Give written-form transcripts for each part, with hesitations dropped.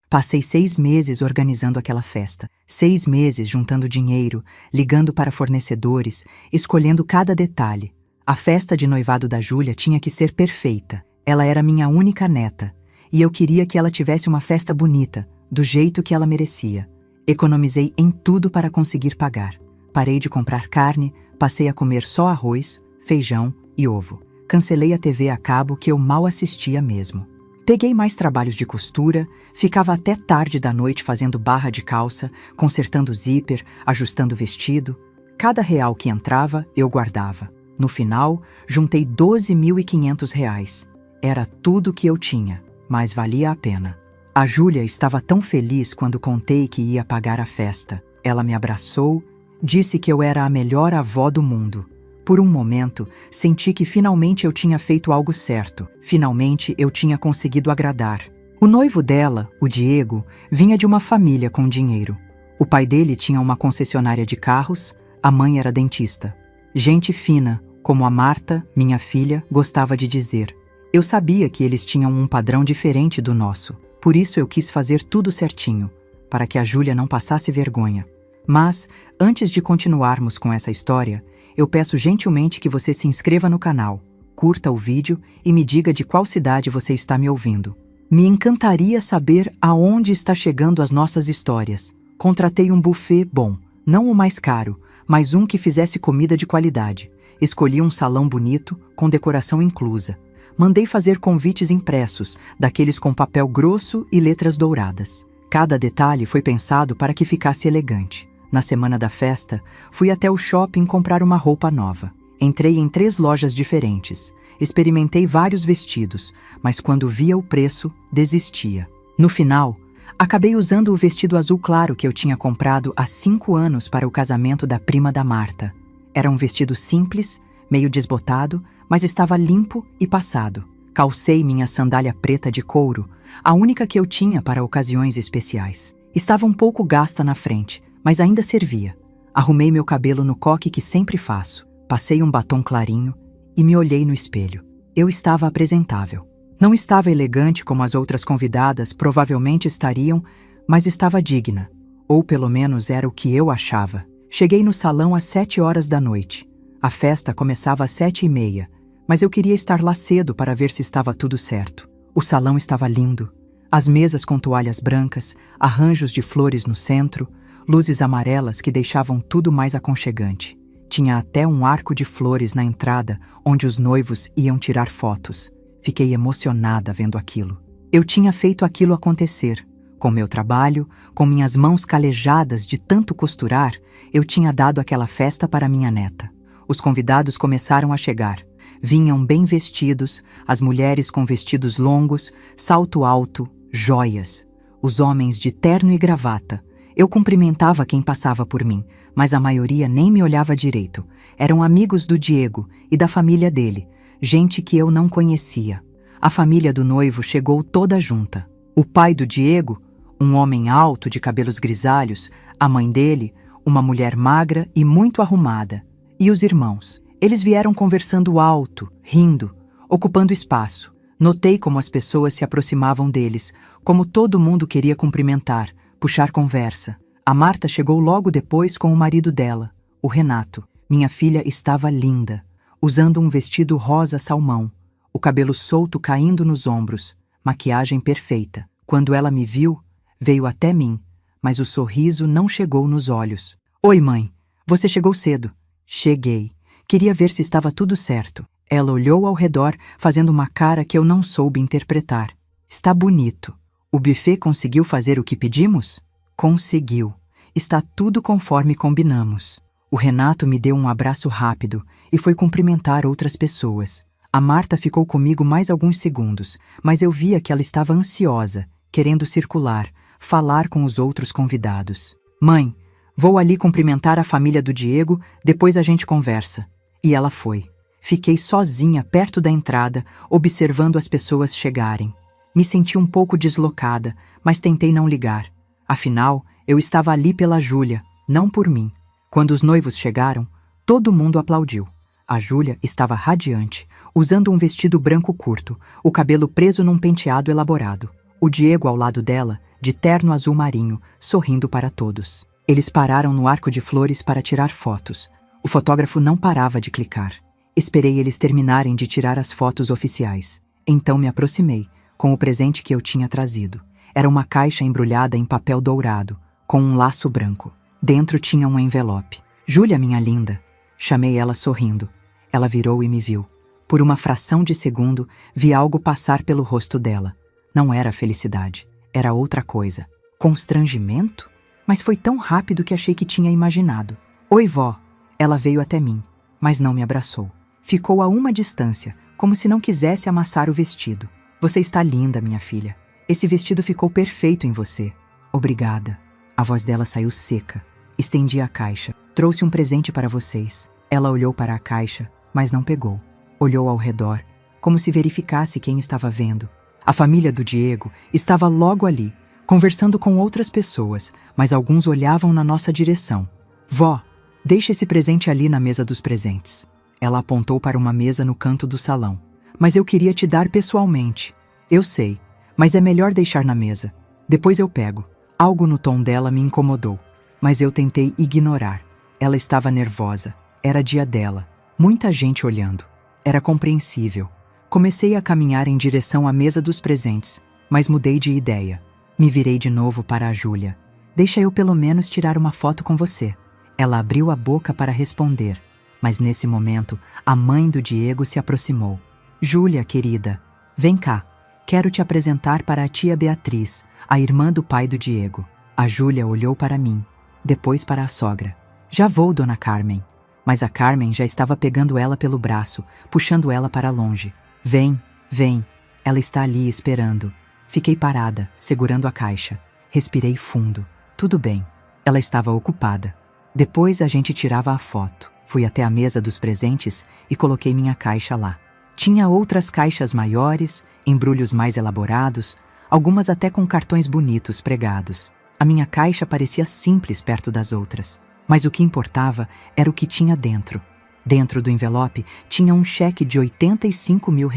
Passei 6 meses organizando aquela festa. 6 meses juntando dinheiro, ligando para fornecedores, escolhendo cada detalhe. A festa de noivado da Júlia tinha que ser perfeita. Ela era minha única neta. E eu queria que ela tivesse uma festa bonita, do jeito que ela merecia. Economizei em tudo para conseguir pagar. Parei de comprar carne, passei a comer só arroz, feijão e ovo. Cancelei a TV a cabo que eu mal assistia mesmo. Peguei mais trabalhos de costura, ficava até tarde da noite fazendo barra de calça, consertando zíper, ajustando o vestido. Cada real que entrava, eu guardava. No final, juntei R$ 12.500. Era tudo que eu tinha, mas valia a pena. A Júlia estava tão feliz quando contei que ia pagar a festa. Ela me abraçou, disse que eu era a melhor avó do mundo. Por um momento, senti que finalmente eu tinha feito algo certo. Finalmente eu tinha conseguido agradar. O noivo dela, o Diego, vinha de uma família com dinheiro. O pai dele tinha uma concessionária de carros, a mãe era dentista. Gente fina, como a Marta, minha filha, gostava de dizer. Eu sabia que eles tinham um padrão diferente do nosso. Por isso eu quis fazer tudo certinho, para que a Júlia não passasse vergonha. Mas, antes de continuarmos com essa história, eu peço gentilmente que você se inscreva no canal, curta o vídeo e me diga de qual cidade você está me ouvindo. Me encantaria saber aonde está chegando as nossas histórias. Contratei um buffet bom, não o mais caro, mas um que fizesse comida de qualidade. Escolhi um salão bonito, com decoração inclusa. Mandei fazer convites impressos, daqueles com papel grosso e letras douradas. Cada detalhe foi pensado para que ficasse elegante. Na semana da festa, fui até o shopping comprar uma roupa nova. Entrei em 3 lojas diferentes. Experimentei vários vestidos, mas quando via o preço, desistia. No final, acabei usando o vestido azul claro que eu tinha comprado há 5 anos para o casamento da prima da Marta. Era um vestido simples, meio desbotado, mas estava limpo e passado. Calcei minha sandália preta de couro, a única que eu tinha para ocasiões especiais. Estava um pouco gasta na frente, mas ainda servia. Arrumei meu cabelo no coque que sempre faço, passei um batom clarinho e me olhei no espelho. Eu estava apresentável. Não estava elegante como as outras convidadas provavelmente estariam, mas estava digna. Ou pelo menos era o que eu achava. Cheguei no salão às 7 horas da noite. A festa começava às 7h30, mas eu queria estar lá cedo para ver se estava tudo certo. O salão estava lindo. As mesas com toalhas brancas, arranjos de flores no centro, luzes amarelas que deixavam tudo mais aconchegante. Tinha até um arco de flores na entrada, onde os noivos iam tirar fotos. Fiquei emocionada vendo aquilo. Eu tinha feito aquilo acontecer. Com meu trabalho, com minhas mãos calejadas de tanto costurar, eu tinha dado aquela festa para minha neta. Os convidados começaram a chegar. Vinham bem vestidos, as mulheres com vestidos longos, salto alto, joias. Os homens de terno e gravata. Eu cumprimentava quem passava por mim, mas a maioria nem me olhava direito. Eram amigos do Diego e da família dele, gente que eu não conhecia. A família do noivo chegou toda junta. O pai do Diego, um homem alto de cabelos grisalhos, a mãe dele, uma mulher magra e muito arrumada, e os irmãos. Eles vieram conversando alto, rindo, ocupando espaço. Notei como as pessoas se aproximavam deles, como todo mundo queria cumprimentar, puxar conversa. A Marta chegou logo depois com o marido dela, o Renato. Minha filha estava linda, usando um vestido rosa salmão, o cabelo solto caindo nos ombros, maquiagem perfeita. Quando ela me viu, veio até mim, mas o sorriso não chegou nos olhos. Oi, mãe, você chegou cedo. Cheguei. Queria ver se estava tudo certo. Ela olhou ao redor, fazendo uma cara que eu não soube interpretar. Está bonito. O buffet conseguiu fazer o que pedimos? Conseguiu. Está tudo conforme combinamos. O Renato me deu um abraço rápido e foi cumprimentar outras pessoas. A Marta ficou comigo mais alguns segundos, mas eu via que ela estava ansiosa, querendo circular, falar com os outros convidados. Mãe, vou ali cumprimentar a família do Diego, depois a gente conversa. E ela foi. Fiquei sozinha perto da entrada, observando as pessoas chegarem. Me senti um pouco deslocada, mas tentei não ligar. Afinal, eu estava ali pela Júlia, não por mim. Quando os noivos chegaram, todo mundo aplaudiu. A Júlia estava radiante, usando um vestido branco curto, o cabelo preso num penteado elaborado. O Diego, ao lado dela, de terno azul marinho, sorrindo para todos. Eles pararam no arco de flores para tirar fotos. O fotógrafo não parava de clicar. Esperei eles terminarem de tirar as fotos oficiais. Então me aproximei, com o presente que eu tinha trazido. Era uma caixa embrulhada em papel dourado, com um laço branco. Dentro tinha um envelope. Júlia, minha linda. Chamei ela sorrindo. Ela virou e me viu. Por uma fração de segundo, vi algo passar pelo rosto dela. Não era felicidade. Era outra coisa. Constrangimento? Mas foi tão rápido que achei que tinha imaginado. Oi, vó. Ela veio até mim, mas não me abraçou. Ficou a uma distância, como se não quisesse amassar o vestido. Você está linda, minha filha. Esse vestido ficou perfeito em você. Obrigada. A voz dela saiu seca. Estendi a caixa. Trouxe um presente para vocês. Ela olhou para a caixa, mas não pegou. Olhou ao redor, como se verificasse quem estava vendo. A família do Diego estava logo ali, conversando com outras pessoas, mas alguns olhavam na nossa direção. Vó, deixe esse presente ali na mesa dos presentes. Ela apontou para uma mesa no canto do salão. Mas eu queria te dar pessoalmente. Eu sei, mas é melhor deixar na mesa. Depois eu pego. Algo no tom dela me incomodou, mas eu tentei ignorar. Ela estava nervosa. Era dia dela. Muita gente olhando. Era compreensível. Comecei a caminhar em direção à mesa dos presentes, mas mudei de ideia. Me virei de novo para a Júlia. Deixa eu pelo menos tirar uma foto com você. Ela abriu a boca para responder, mas nesse momento, a mãe do Diego se aproximou. Júlia, querida, vem cá. Quero te apresentar para a tia Beatriz, a irmã do pai do Diego. A Júlia olhou para mim, depois para a sogra. Já vou, dona Carmen. Mas a Carmen já estava pegando ela pelo braço, puxando ela para longe. Vem, vem. Ela está ali esperando. Fiquei parada, segurando a caixa. Respirei fundo. Tudo bem. Ela estava ocupada. Depois a gente tirava a foto. Fui até a mesa dos presentes e coloquei minha caixa lá. Tinha outras caixas maiores, embrulhos mais elaborados, algumas até com cartões bonitos pregados. A minha caixa parecia simples perto das outras. Mas o que importava era o que tinha dentro. Dentro do envelope tinha um cheque de R$85 mil.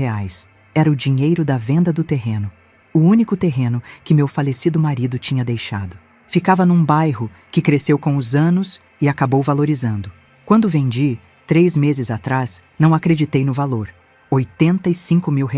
Era o dinheiro da venda do terreno. O único terreno que meu falecido marido tinha deixado. Ficava num bairro que cresceu com os anos e acabou valorizando. Quando vendi, 3 meses atrás, não acreditei no valor. R$85 mil.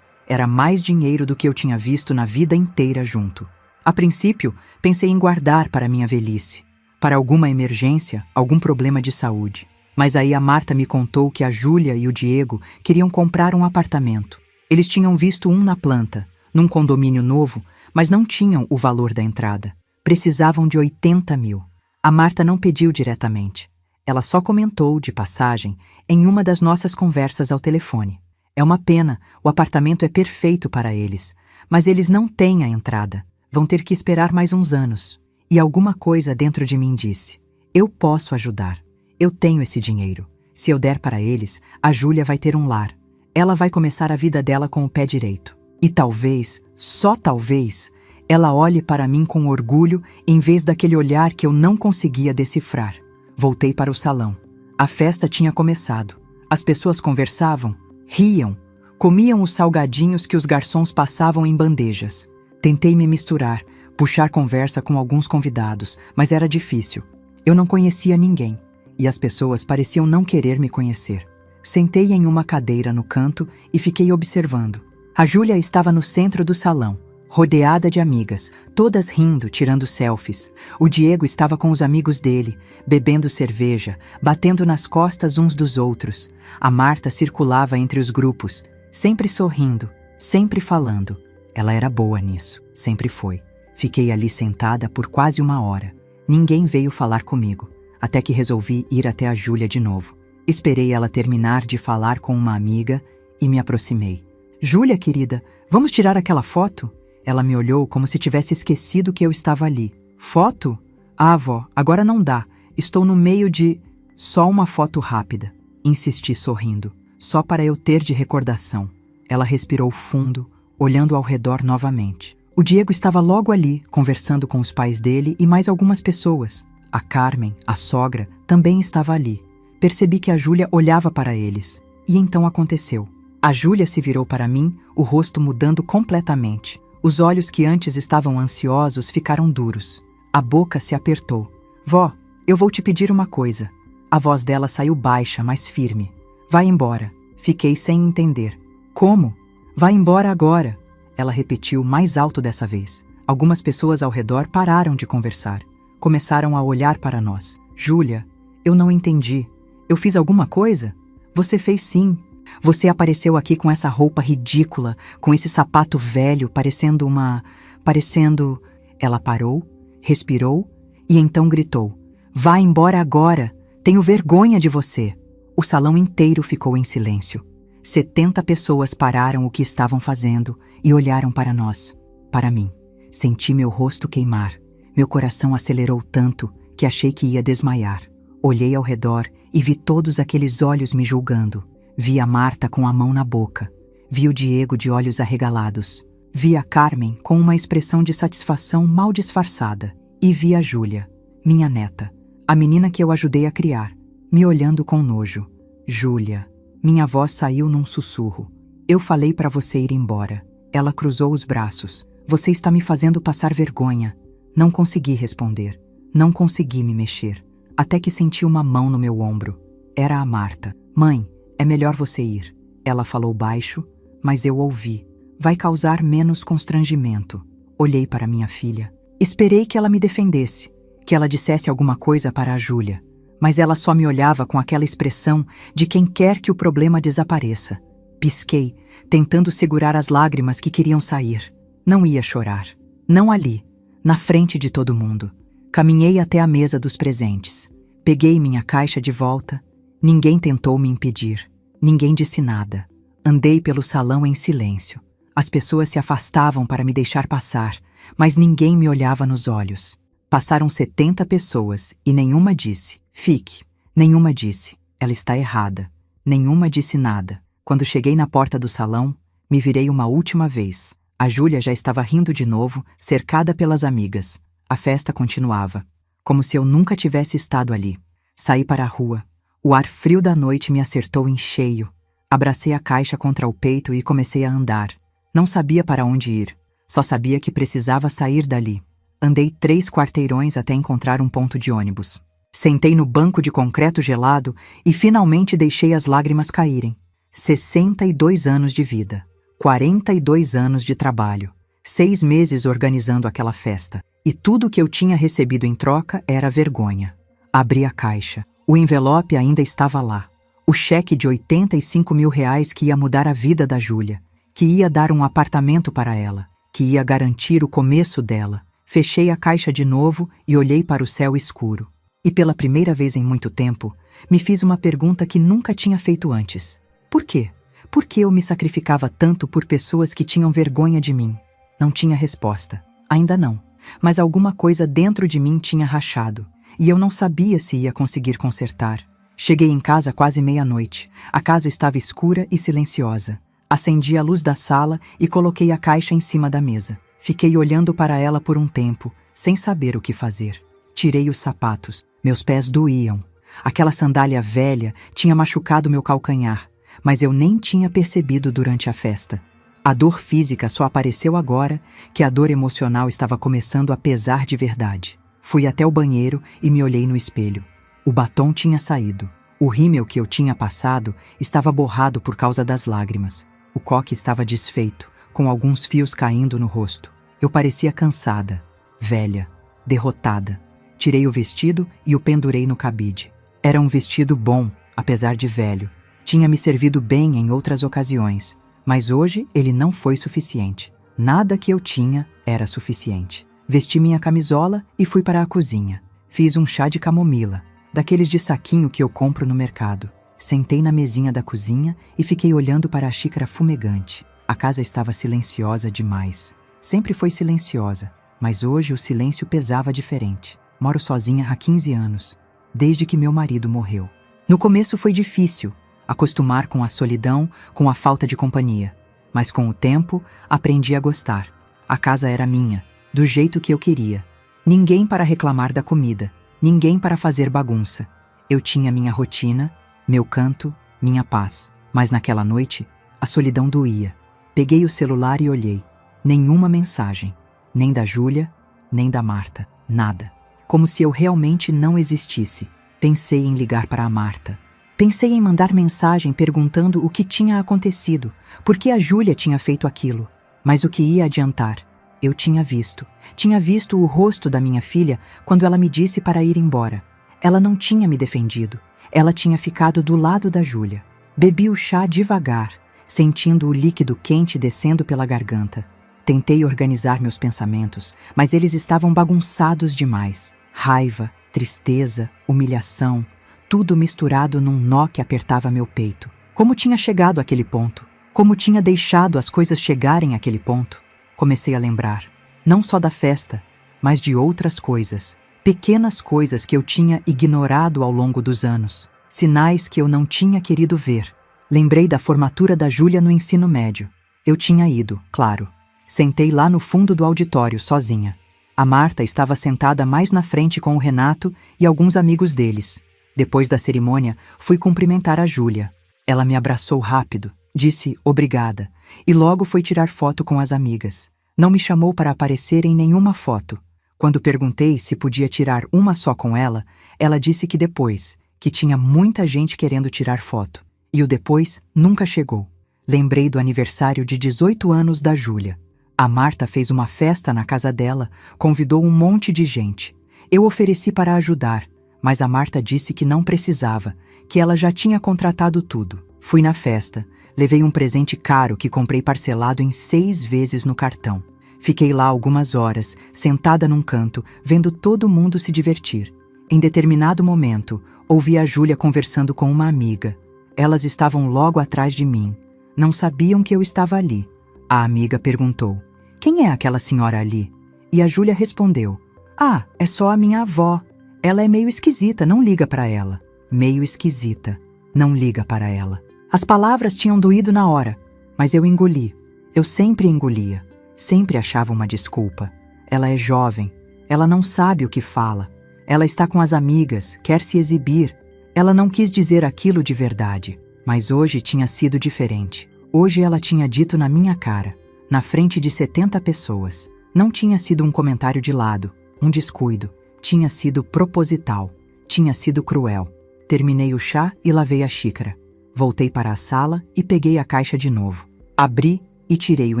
Era mais dinheiro do que eu tinha visto na vida inteira junto. A princípio, pensei em guardar para minha velhice. Para alguma emergência, algum problema de saúde. Mas aí a Marta me contou que a Júlia e o Diego queriam comprar um apartamento. Eles tinham visto um na planta, num condomínio novo, mas não tinham o valor da entrada. Precisavam de 80 mil. A Marta não pediu diretamente. Ela só comentou, de passagem, em uma das nossas conversas ao telefone. É uma pena, o apartamento é perfeito para eles, mas eles não têm a entrada. Vão ter que esperar mais uns anos. E alguma coisa dentro de mim disse: eu posso ajudar. Eu tenho esse dinheiro. Se eu der para eles, a Júlia vai ter um lar. Ela vai começar a vida dela com o pé direito. E talvez, só talvez, ela olhe para mim com orgulho em vez daquele olhar que eu não conseguia decifrar. Voltei para o salão. A festa tinha começado. As pessoas conversavam, riam, comiam os salgadinhos que os garçons passavam em bandejas. Tentei me misturar, puxar conversa com alguns convidados, mas era difícil. Eu não conhecia ninguém, e as pessoas pareciam não querer me conhecer. Sentei em uma cadeira no canto e fiquei observando. A Júlia estava no centro do salão, rodeada de amigas, todas rindo, tirando selfies. O Diego estava com os amigos dele, bebendo cerveja, batendo nas costas uns dos outros. A Marta circulava entre os grupos, sempre sorrindo, sempre falando. Ela era boa nisso, sempre foi. Fiquei ali sentada por quase 1 hora. Ninguém veio falar comigo, até que resolvi ir até a Júlia de novo. Esperei ela terminar de falar com uma amiga e me aproximei. Júlia, querida, vamos tirar aquela foto? Ela me olhou como se tivesse esquecido que eu estava ali. Foto? Ah, vó, agora não dá. Estou no meio de... Só uma foto rápida. Insisti sorrindo, só para eu ter de recordação. Ela respirou fundo, olhando ao redor novamente. O Diego estava logo ali, conversando com os pais dele e mais algumas pessoas. A Carmen, a sogra, também estava ali. Percebi que a Júlia olhava para eles. E então aconteceu. A Júlia se virou para mim, o rosto mudando completamente. Os olhos que antes estavam ansiosos ficaram duros. A boca se apertou. Vó, eu vou te pedir uma coisa. A voz dela saiu baixa, mas firme. Vai embora. Fiquei sem entender. Como? Vai embora agora. Ela repetiu mais alto dessa vez. Algumas pessoas ao redor pararam de conversar. Começaram a olhar para nós. Júlia, eu não entendi. Eu fiz alguma coisa? Você fez sim. Você apareceu aqui com essa roupa ridícula, com esse sapato velho, parecendo... Ela parou, respirou e então gritou. Vá embora agora. Tenho vergonha de você. O salão inteiro ficou em silêncio. 70 pessoas pararam o que estavam fazendo e olharam para nós, para mim. Senti meu rosto queimar. Meu coração acelerou tanto que achei que ia desmaiar. Olhei ao redor e vi todos aqueles olhos me julgando. Vi a Marta com a mão na boca. Vi o Diego de olhos arregalados. Vi a Carmen com uma expressão de satisfação mal disfarçada. E vi a Júlia, minha neta, a menina que eu ajudei a criar, me olhando com nojo. Júlia, minha voz saiu num sussurro. Eu falei para você ir embora. Ela cruzou os braços. Você está me fazendo passar vergonha. Não consegui responder. Não consegui me mexer. Até que senti uma mão no meu ombro. Era a Marta. Mãe, é melhor você ir. Ela falou baixo, mas eu ouvi. Vai causar menos constrangimento. Olhei para minha filha. Esperei que ela me defendesse, que ela dissesse alguma coisa para a Júlia. Mas ela só me olhava com aquela expressão de quem quer que o problema desapareça. Pisquei, tentando segurar as lágrimas que queriam sair. Não ia chorar. Não ali, na frente de todo mundo. Caminhei até a mesa dos presentes. Peguei minha caixa de volta. Ninguém tentou me impedir. Ninguém disse nada. Andei pelo salão em silêncio. As pessoas se afastavam para me deixar passar, mas ninguém me olhava nos olhos. Passaram 70 pessoas e nenhuma disse, fique. Nenhuma disse, ela está errada. Nenhuma disse nada. Quando cheguei na porta do salão, me virei uma última vez. A Júlia já estava rindo de novo, cercada pelas amigas. A festa continuava, como se eu nunca tivesse estado ali. Saí para a rua. O ar frio da noite me acertou em cheio. Abracei a caixa contra o peito e comecei a andar. Não sabia para onde ir. Só sabia que precisava sair dali. Andei 3 quarteirões até encontrar um ponto de ônibus. Sentei no banco de concreto gelado e finalmente deixei as lágrimas caírem. 62 anos de vida. 42 anos de trabalho. 6 meses organizando aquela festa. E tudo o que eu tinha recebido em troca era vergonha. Abri a caixa. O envelope ainda estava lá. O cheque de R$85 mil que ia mudar a vida da Júlia, que ia dar um apartamento para ela, que ia garantir o começo dela. Fechei a caixa de novo e olhei para o céu escuro. E pela primeira vez em muito tempo, me fiz uma pergunta que nunca tinha feito antes. Por quê? Por que eu me sacrificava tanto por pessoas que tinham vergonha de mim? Não tinha resposta. Ainda não. Mas alguma coisa dentro de mim tinha rachado. E eu não sabia se ia conseguir consertar. Cheguei em casa quase meia-noite. A casa estava escura e silenciosa. Acendi a luz da sala e coloquei a caixa em cima da mesa. Fiquei olhando para ela por um tempo, sem saber o que fazer. Tirei os sapatos. Meus pés doíam. Aquela sandália velha tinha machucado meu calcanhar, mas eu nem tinha percebido durante a festa. A dor física só apareceu agora que a dor emocional estava começando a pesar de verdade. Fui até o banheiro e me olhei no espelho. O batom tinha saído. O rímel que eu tinha passado estava borrado por causa das lágrimas. O coque estava desfeito, com alguns fios caindo no rosto. Eu parecia cansada, velha, derrotada. Tirei o vestido e o pendurei no cabide. Era um vestido bom, apesar de velho. Tinha me servido bem em outras ocasiões, mas hoje ele não foi suficiente. Nada que eu tinha era suficiente. Vesti minha camisola e fui para a cozinha. Fiz um chá de camomila, daqueles de saquinho que eu compro no mercado. Sentei na mesinha da cozinha e fiquei olhando para a xícara fumegante. A casa estava silenciosa demais. Sempre foi silenciosa, mas hoje o silêncio pesava diferente. Moro sozinha há 15 anos, desde que meu marido morreu. No começo foi difícil acostumar com a solidão, com a falta de companhia. Mas com o tempo, aprendi a gostar. A casa era minha, do jeito que eu queria. Ninguém para reclamar da comida, ninguém para fazer bagunça. Eu tinha minha rotina, meu canto, minha paz. Mas naquela noite, a solidão doía. Peguei o celular e olhei. Nenhuma mensagem. Nem da Júlia, nem da Marta. Nada. Como se eu realmente não existisse. Pensei em ligar para a Marta. Pensei em mandar mensagem perguntando o que tinha acontecido, por que a Júlia tinha feito aquilo. Mas o que ia adiantar? Eu tinha visto o rosto da minha filha quando ela me disse para ir embora. Ela não tinha me defendido. Ela tinha ficado do lado da Júlia. Bebi o chá devagar, sentindo o líquido quente descendo pela garganta. Tentei organizar meus pensamentos, mas eles estavam bagunçados demais. Raiva, tristeza, humilhação, tudo misturado num nó que apertava meu peito. Como tinha chegado àquele ponto? Como tinha deixado as coisas chegarem àquele ponto? Comecei a lembrar, não só da festa, mas de outras coisas. Pequenas coisas que eu tinha ignorado ao longo dos anos. Sinais que eu não tinha querido ver. Lembrei da formatura da Júlia no ensino médio. Eu tinha ido, claro. Sentei lá no fundo do auditório, sozinha. A Marta estava sentada mais na frente com o Renato e alguns amigos deles. Depois da cerimônia, fui cumprimentar a Júlia. Ela me abraçou rápido, disse obrigada, e logo foi tirar foto com as amigas. Não me chamou para aparecer em nenhuma foto. Quando perguntei se podia tirar uma só com ela, ela disse que depois, que tinha muita gente querendo tirar foto. E o depois nunca chegou. Lembrei do aniversário de 18 anos da Júlia. A Marta fez uma festa na casa dela, convidou um monte de gente. Eu ofereci para ajudar, mas a Marta disse que não precisava, que ela já tinha contratado tudo. Fui na festa, levei um presente caro que comprei parcelado em 6 vezes no cartão. Fiquei lá algumas horas, sentada num canto, vendo todo mundo se divertir. Em determinado momento, ouvi a Júlia conversando com uma amiga. Elas estavam logo atrás de mim. Não sabiam que eu estava ali. A amiga perguntou: "Quem é aquela senhora ali?" E a Júlia respondeu: "Ah, é só a minha avó. Ela é meio esquisita, não liga para ela." Meio esquisita, não liga para ela. As palavras tinham doído na hora, mas eu engoli. Eu sempre engolia. Sempre achava uma desculpa. Ela é jovem. Ela não sabe o que fala. Ela está com as amigas, quer se exibir. Ela não quis dizer aquilo de verdade. Mas hoje tinha sido diferente. Hoje ela tinha dito na minha cara, na frente de 70 pessoas. Não tinha sido um comentário de lado, um descuido. Tinha sido proposital. Tinha sido cruel. Terminei o chá e lavei a xícara. Voltei para a sala e peguei a caixa de novo. Abri e tirei o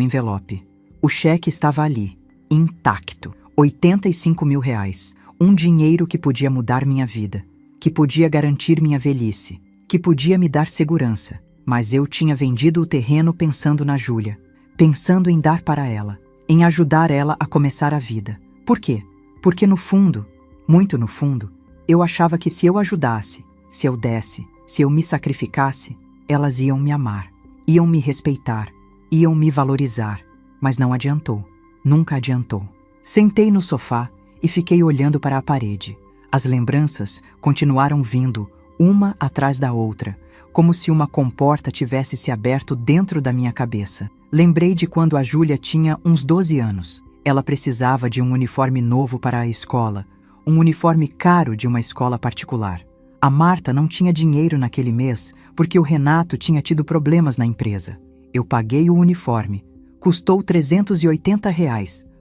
envelope. O cheque estava ali, intacto. 85 mil reais. Um dinheiro que podia mudar minha vida. Que podia garantir minha velhice. Que podia me dar segurança. Mas eu tinha vendido o terreno pensando na Júlia. Pensando em dar para ela. Em ajudar ela a começar a vida. Por quê? Porque no fundo, muito no fundo, eu achava que se eu ajudasse, se eu desse, se eu me sacrificasse, elas iam me amar. Iam me respeitar. Iam me valorizar. Mas não adiantou. Nunca adiantou. Sentei no sofá e fiquei olhando para a parede. As lembranças continuaram vindo, uma atrás da outra, como se uma comporta tivesse se aberto dentro da minha cabeça. Lembrei de quando a Júlia tinha uns 12 anos. Ela precisava de um uniforme novo para a escola, um uniforme caro de uma escola particular. A Marta não tinha dinheiro naquele mês porque o Renato tinha tido problemas na empresa. Eu paguei o uniforme. Custou R$ 380,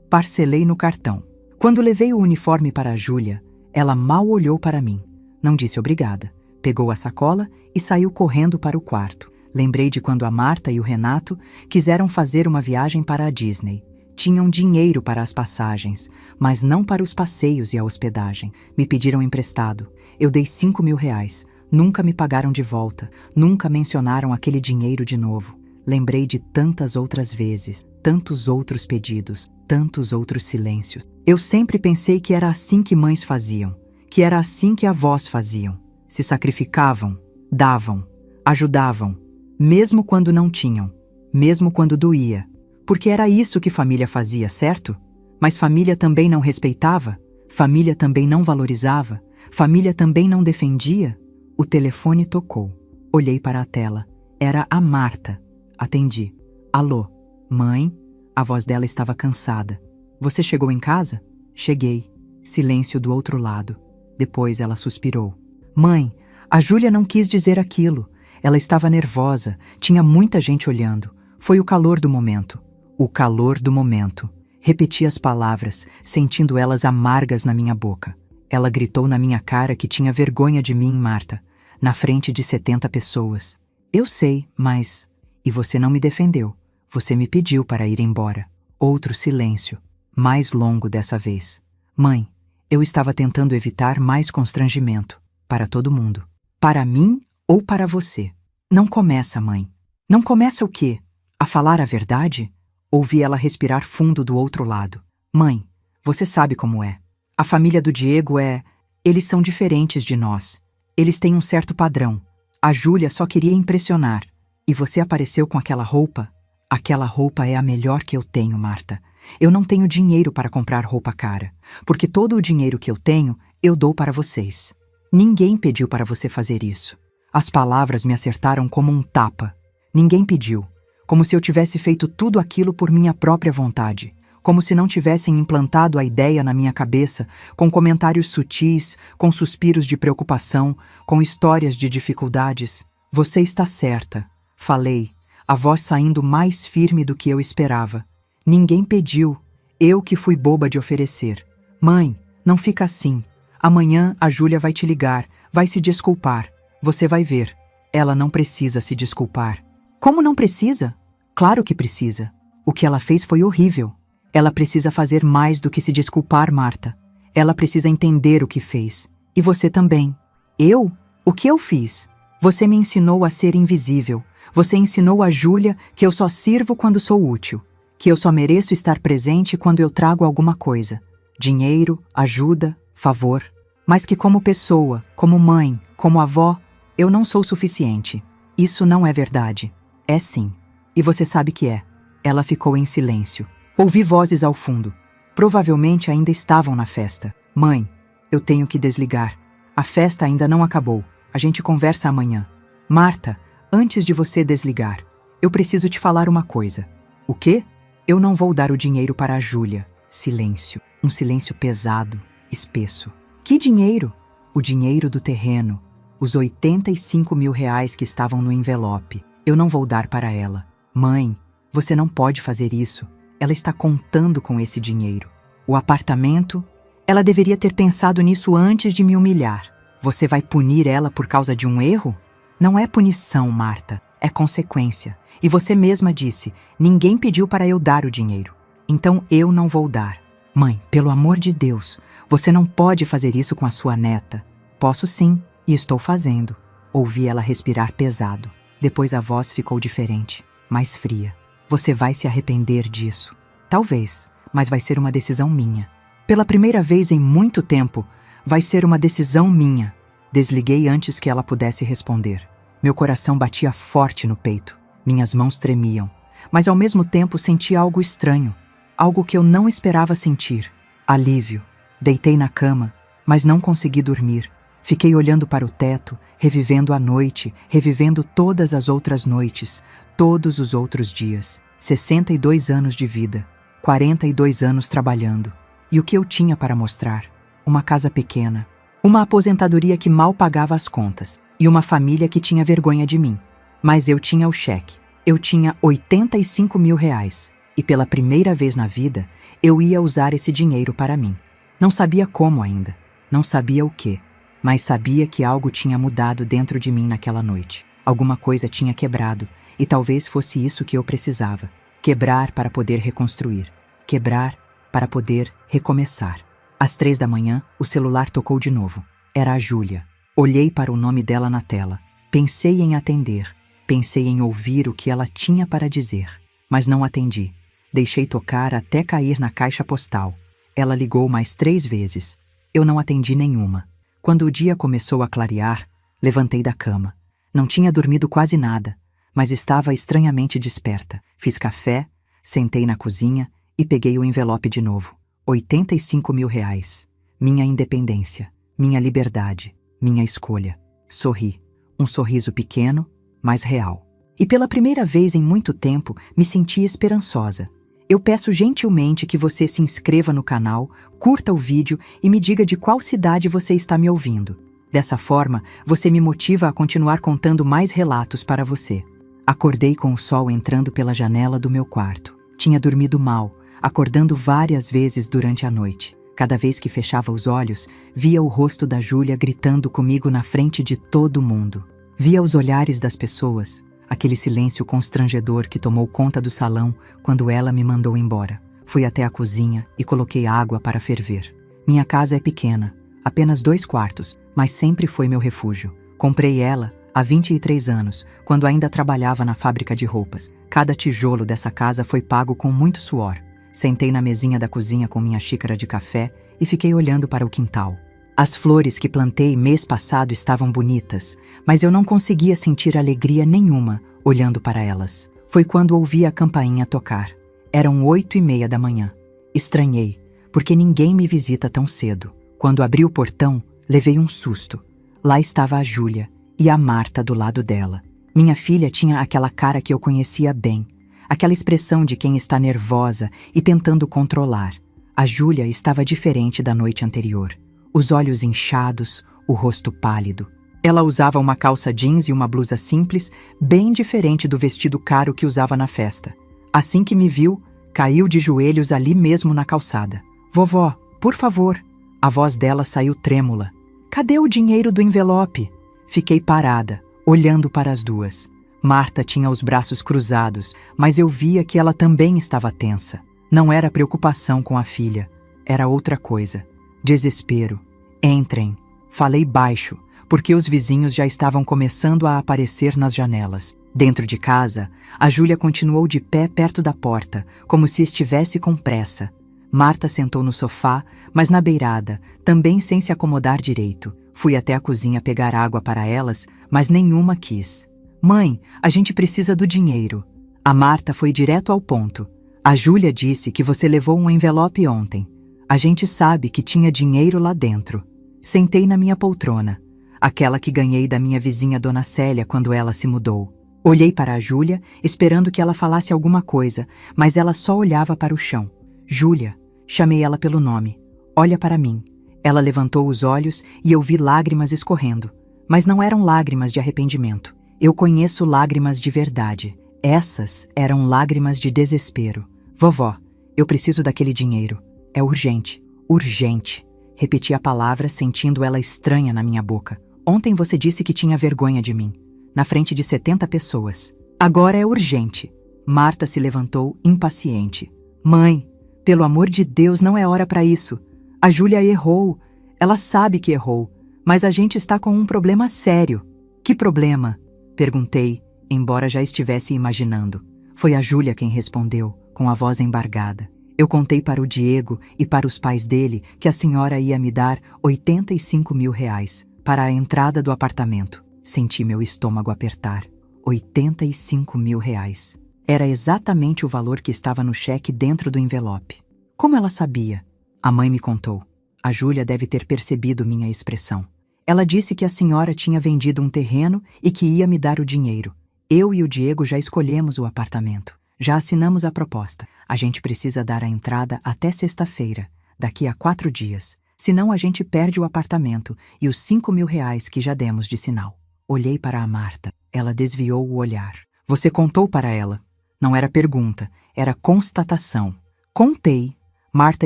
parcelei no cartão. Quando levei o uniforme para a Júlia, ela mal olhou para mim. Não disse obrigada. Pegou a sacola e saiu correndo para o quarto. Lembrei de quando a Marta e o Renato quiseram fazer uma viagem para a Disney. Tinham dinheiro para as passagens, mas não para os passeios e a hospedagem. Me pediram emprestado. Eu dei 5 mil reais. Nunca me pagaram de volta. Nunca mencionaram aquele dinheiro de novo. Lembrei de tantas outras vezes, tantos outros pedidos, tantos outros silêncios. Eu sempre pensei que era assim que mães faziam, que era assim que avós faziam. Se sacrificavam, davam, ajudavam, mesmo quando não tinham, mesmo quando doía. Porque era isso que família fazia, certo? Mas família também não respeitava? Família também não valorizava? Família também não defendia? O telefone tocou. Olhei para a tela. Era a Marta. Atendi. Alô, mãe? A voz dela estava cansada. Você chegou em casa? Cheguei. Silêncio do outro lado. Depois ela suspirou. Mãe, a Júlia não quis dizer aquilo. Ela estava nervosa. Tinha muita gente olhando. Foi o calor do momento. O calor do momento. Repeti as palavras, sentindo elas amargas na minha boca. Ela gritou na minha cara que tinha vergonha de mim, Marta, na frente de 70 pessoas. Eu sei, mas... E você não me defendeu. Você me pediu para ir embora. Outro silêncio, mais longo dessa vez. Mãe, eu estava tentando evitar mais constrangimento. Para todo mundo. Para mim ou para você. Não começa, mãe. Não começa o quê? A falar a verdade? Ouvi ela respirar fundo do outro lado. Mãe, você sabe como é. A família do Diego é... Eles são diferentes de nós. Eles têm um certo padrão. A Júlia só queria impressionar. E você apareceu com aquela roupa? Aquela roupa é a melhor que eu tenho, Marta. Eu não tenho dinheiro para comprar roupa cara, porque todo o dinheiro que eu tenho, eu dou para vocês. Ninguém pediu para você fazer isso. As palavras me acertaram como um tapa. Ninguém pediu. Como se eu tivesse feito tudo aquilo por minha própria vontade. Como se não tivessem implantado a ideia na minha cabeça, com comentários sutis, com suspiros de preocupação, com histórias de dificuldades. Você está certa. Falei, a voz saindo mais firme do que eu esperava. Ninguém pediu. Eu que fui boba de oferecer. Mãe, não fica assim. Amanhã a Júlia vai te ligar, vai se desculpar. Você vai ver. Ela não precisa se desculpar. Como não precisa? Claro que precisa. O que ela fez foi horrível. Ela precisa fazer mais do que se desculpar, Marta. Ela precisa entender o que fez. E você também. Eu? O que eu fiz? Você me ensinou a ser invisível. Você ensinou a Júlia que eu só sirvo quando sou útil. Que eu só mereço estar presente quando eu trago alguma coisa. Dinheiro, ajuda, favor. Mas que como pessoa, como mãe, como avó, eu não sou suficiente. Isso não é verdade. É sim. E você sabe que é. Ela ficou em silêncio. Ouvi vozes ao fundo. Provavelmente ainda estavam na festa. Mãe, eu tenho que desligar. A festa ainda não acabou. A gente conversa amanhã. Marta, antes de você desligar, eu preciso te falar uma coisa. O quê? Eu não vou dar o dinheiro para a Júlia. Silêncio. Um silêncio pesado, espesso. Que dinheiro? O dinheiro do terreno. Os 85 mil reais que estavam no envelope. Eu não vou dar para ela. Mãe, você não pode fazer isso. Ela está contando com esse dinheiro. O apartamento? Ela deveria ter pensado nisso antes de me humilhar. Você vai punir ela por causa de um erro? Não é punição, Marta. É consequência. E você mesma disse, ninguém pediu para eu dar o dinheiro. Então eu não vou dar. Mãe, pelo amor de Deus, você não pode fazer isso com a sua neta. Posso sim, e estou fazendo. Ouvi ela respirar pesado. Depois a voz ficou diferente, mais fria. Você vai se arrepender disso. Talvez, mas vai ser uma decisão minha. Pela primeira vez em muito tempo, vai ser uma decisão minha. Desliguei antes que ela pudesse responder. Meu coração batia forte no peito. Minhas mãos tremiam. Mas ao mesmo tempo senti algo estranho. Algo que eu não esperava sentir. Alívio. Deitei na cama, mas não consegui dormir. Fiquei olhando para o teto, revivendo a noite, revivendo todas as outras noites, todos os outros dias. 62 anos de vida, 42 anos trabalhando. E o que eu tinha para mostrar? Uma casa pequena, uma aposentadoria que mal pagava as contas e uma família que tinha vergonha de mim. Mas eu tinha o cheque. Eu tinha 85 mil reais. E pela primeira vez na vida, eu ia usar esse dinheiro para mim. Não sabia como ainda. Não sabia o quê. Mas sabia que algo tinha mudado dentro de mim naquela noite. Alguma coisa tinha quebrado. E talvez fosse isso que eu precisava. Quebrar para poder reconstruir. Quebrar para poder recomeçar. Às 3 da manhã, o celular tocou de novo. Era a Júlia. Olhei para o nome dela na tela. Pensei em atender. Pensei em ouvir o que ela tinha para dizer. Mas não atendi. Deixei tocar até cair na caixa postal. Ela ligou mais 3 vezes. Eu não atendi nenhuma. Quando o dia começou a clarear, levantei da cama. Não tinha dormido quase nada, mas estava estranhamente desperta. Fiz café, sentei na cozinha e peguei o envelope de novo. 85 mil reais. Minha independência, minha liberdade, minha escolha. Sorri. Um sorriso pequeno, mas real. E pela primeira vez em muito tempo, me senti esperançosa. Eu peço gentilmente que você se inscreva no canal, curta o vídeo e me diga de qual cidade você está me ouvindo. Dessa forma, você me motiva a continuar contando mais relatos para você. Acordei com o sol entrando pela janela do meu quarto. Tinha dormido mal, acordando várias vezes durante a noite. Cada vez que fechava os olhos, via o rosto da Júlia gritando comigo na frente de todo mundo. Via os olhares das pessoas, aquele silêncio constrangedor que tomou conta do salão quando ela me mandou embora. Fui até a cozinha e coloquei água para ferver. Minha casa é pequena, apenas 2 quartos, mas sempre foi meu refúgio. Comprei ela há 23 anos, quando ainda trabalhava na fábrica de roupas. Cada tijolo dessa casa foi pago com muito suor. Sentei na mesinha da cozinha com minha xícara de café e fiquei olhando para o quintal. As flores que plantei mês passado estavam bonitas, mas eu não conseguia sentir alegria nenhuma olhando para elas. Foi quando ouvi a campainha tocar. Eram 8h30 da manhã. Estranhei, porque ninguém me visita tão cedo. Quando abri o portão, levei um susto. Lá estava a Júlia e a Marta do lado dela. Minha filha tinha aquela cara que eu conhecia bem, aquela expressão de quem está nervosa e tentando controlar. A Júlia estava diferente da noite anterior. Os olhos inchados, o rosto pálido. Ela usava uma calça jeans e uma blusa simples, bem diferente do vestido caro que usava na festa. Assim que me viu, caiu de joelhos ali mesmo na calçada. "Vovó, por favor." A voz dela saiu trêmula. "Cadê o dinheiro do envelope?" Fiquei parada, olhando para as duas. Marta tinha os braços cruzados, mas eu via que ela também estava tensa. Não era preocupação com a filha, era outra coisa. Desespero. "Entrem." Falei baixo, porque os vizinhos já estavam começando a aparecer nas janelas. Dentro de casa, a Júlia continuou de pé perto da porta, como se estivesse com pressa. Marta sentou no sofá, mas na beirada, também sem se acomodar direito. Fui até a cozinha pegar água para elas, mas nenhuma quis. "Mãe, a gente precisa do dinheiro." A Marta foi direto ao ponto. "A Júlia disse que você levou um envelope ontem. A gente sabe que tinha dinheiro lá dentro." Sentei na minha poltrona, aquela que ganhei da minha vizinha Dona Célia quando ela se mudou. Olhei para a Júlia, esperando que ela falasse alguma coisa, mas ela só olhava para o chão. "Júlia." Chamei ela pelo nome. "Olha para mim." Ela levantou os olhos e eu vi lágrimas escorrendo. Mas não eram lágrimas de arrependimento. Eu conheço lágrimas de verdade. Essas eram lágrimas de desespero. "Vovó, eu preciso daquele dinheiro. É urgente. Urgente." Repeti a palavra, sentindo ela estranha na minha boca. "Ontem você disse que tinha vergonha de mim, na frente de 70 pessoas. Agora é urgente." Marta se levantou, impaciente. "Mãe, pelo amor de Deus, não é hora para isso. A Júlia errou. Ela sabe que errou, mas a gente está com um problema sério." "Que problema?" Perguntei, embora já estivesse imaginando. Foi a Júlia quem respondeu, com a voz embargada. Eu contei para o Diego e para os pais dele que a senhora ia me dar 85 mil reais para a entrada do apartamento. Senti meu estômago apertar. 85 mil reais. Era exatamente o valor que estava no cheque dentro do envelope. Como ela sabia? A mãe me contou. A Júlia deve ter percebido minha expressão. Ela disse que a senhora tinha vendido um terreno e que ia me dar o dinheiro. Eu e o Diego já escolhemos o apartamento. Já assinamos a proposta. A gente precisa dar a entrada até sexta-feira, daqui a 4 dias. Senão a gente perde o apartamento e os 5 mil reais que já demos de sinal. Olhei para a Marta. Ela desviou o olhar. "Você contou para ela?" Não era pergunta, era constatação. "Contei." Marta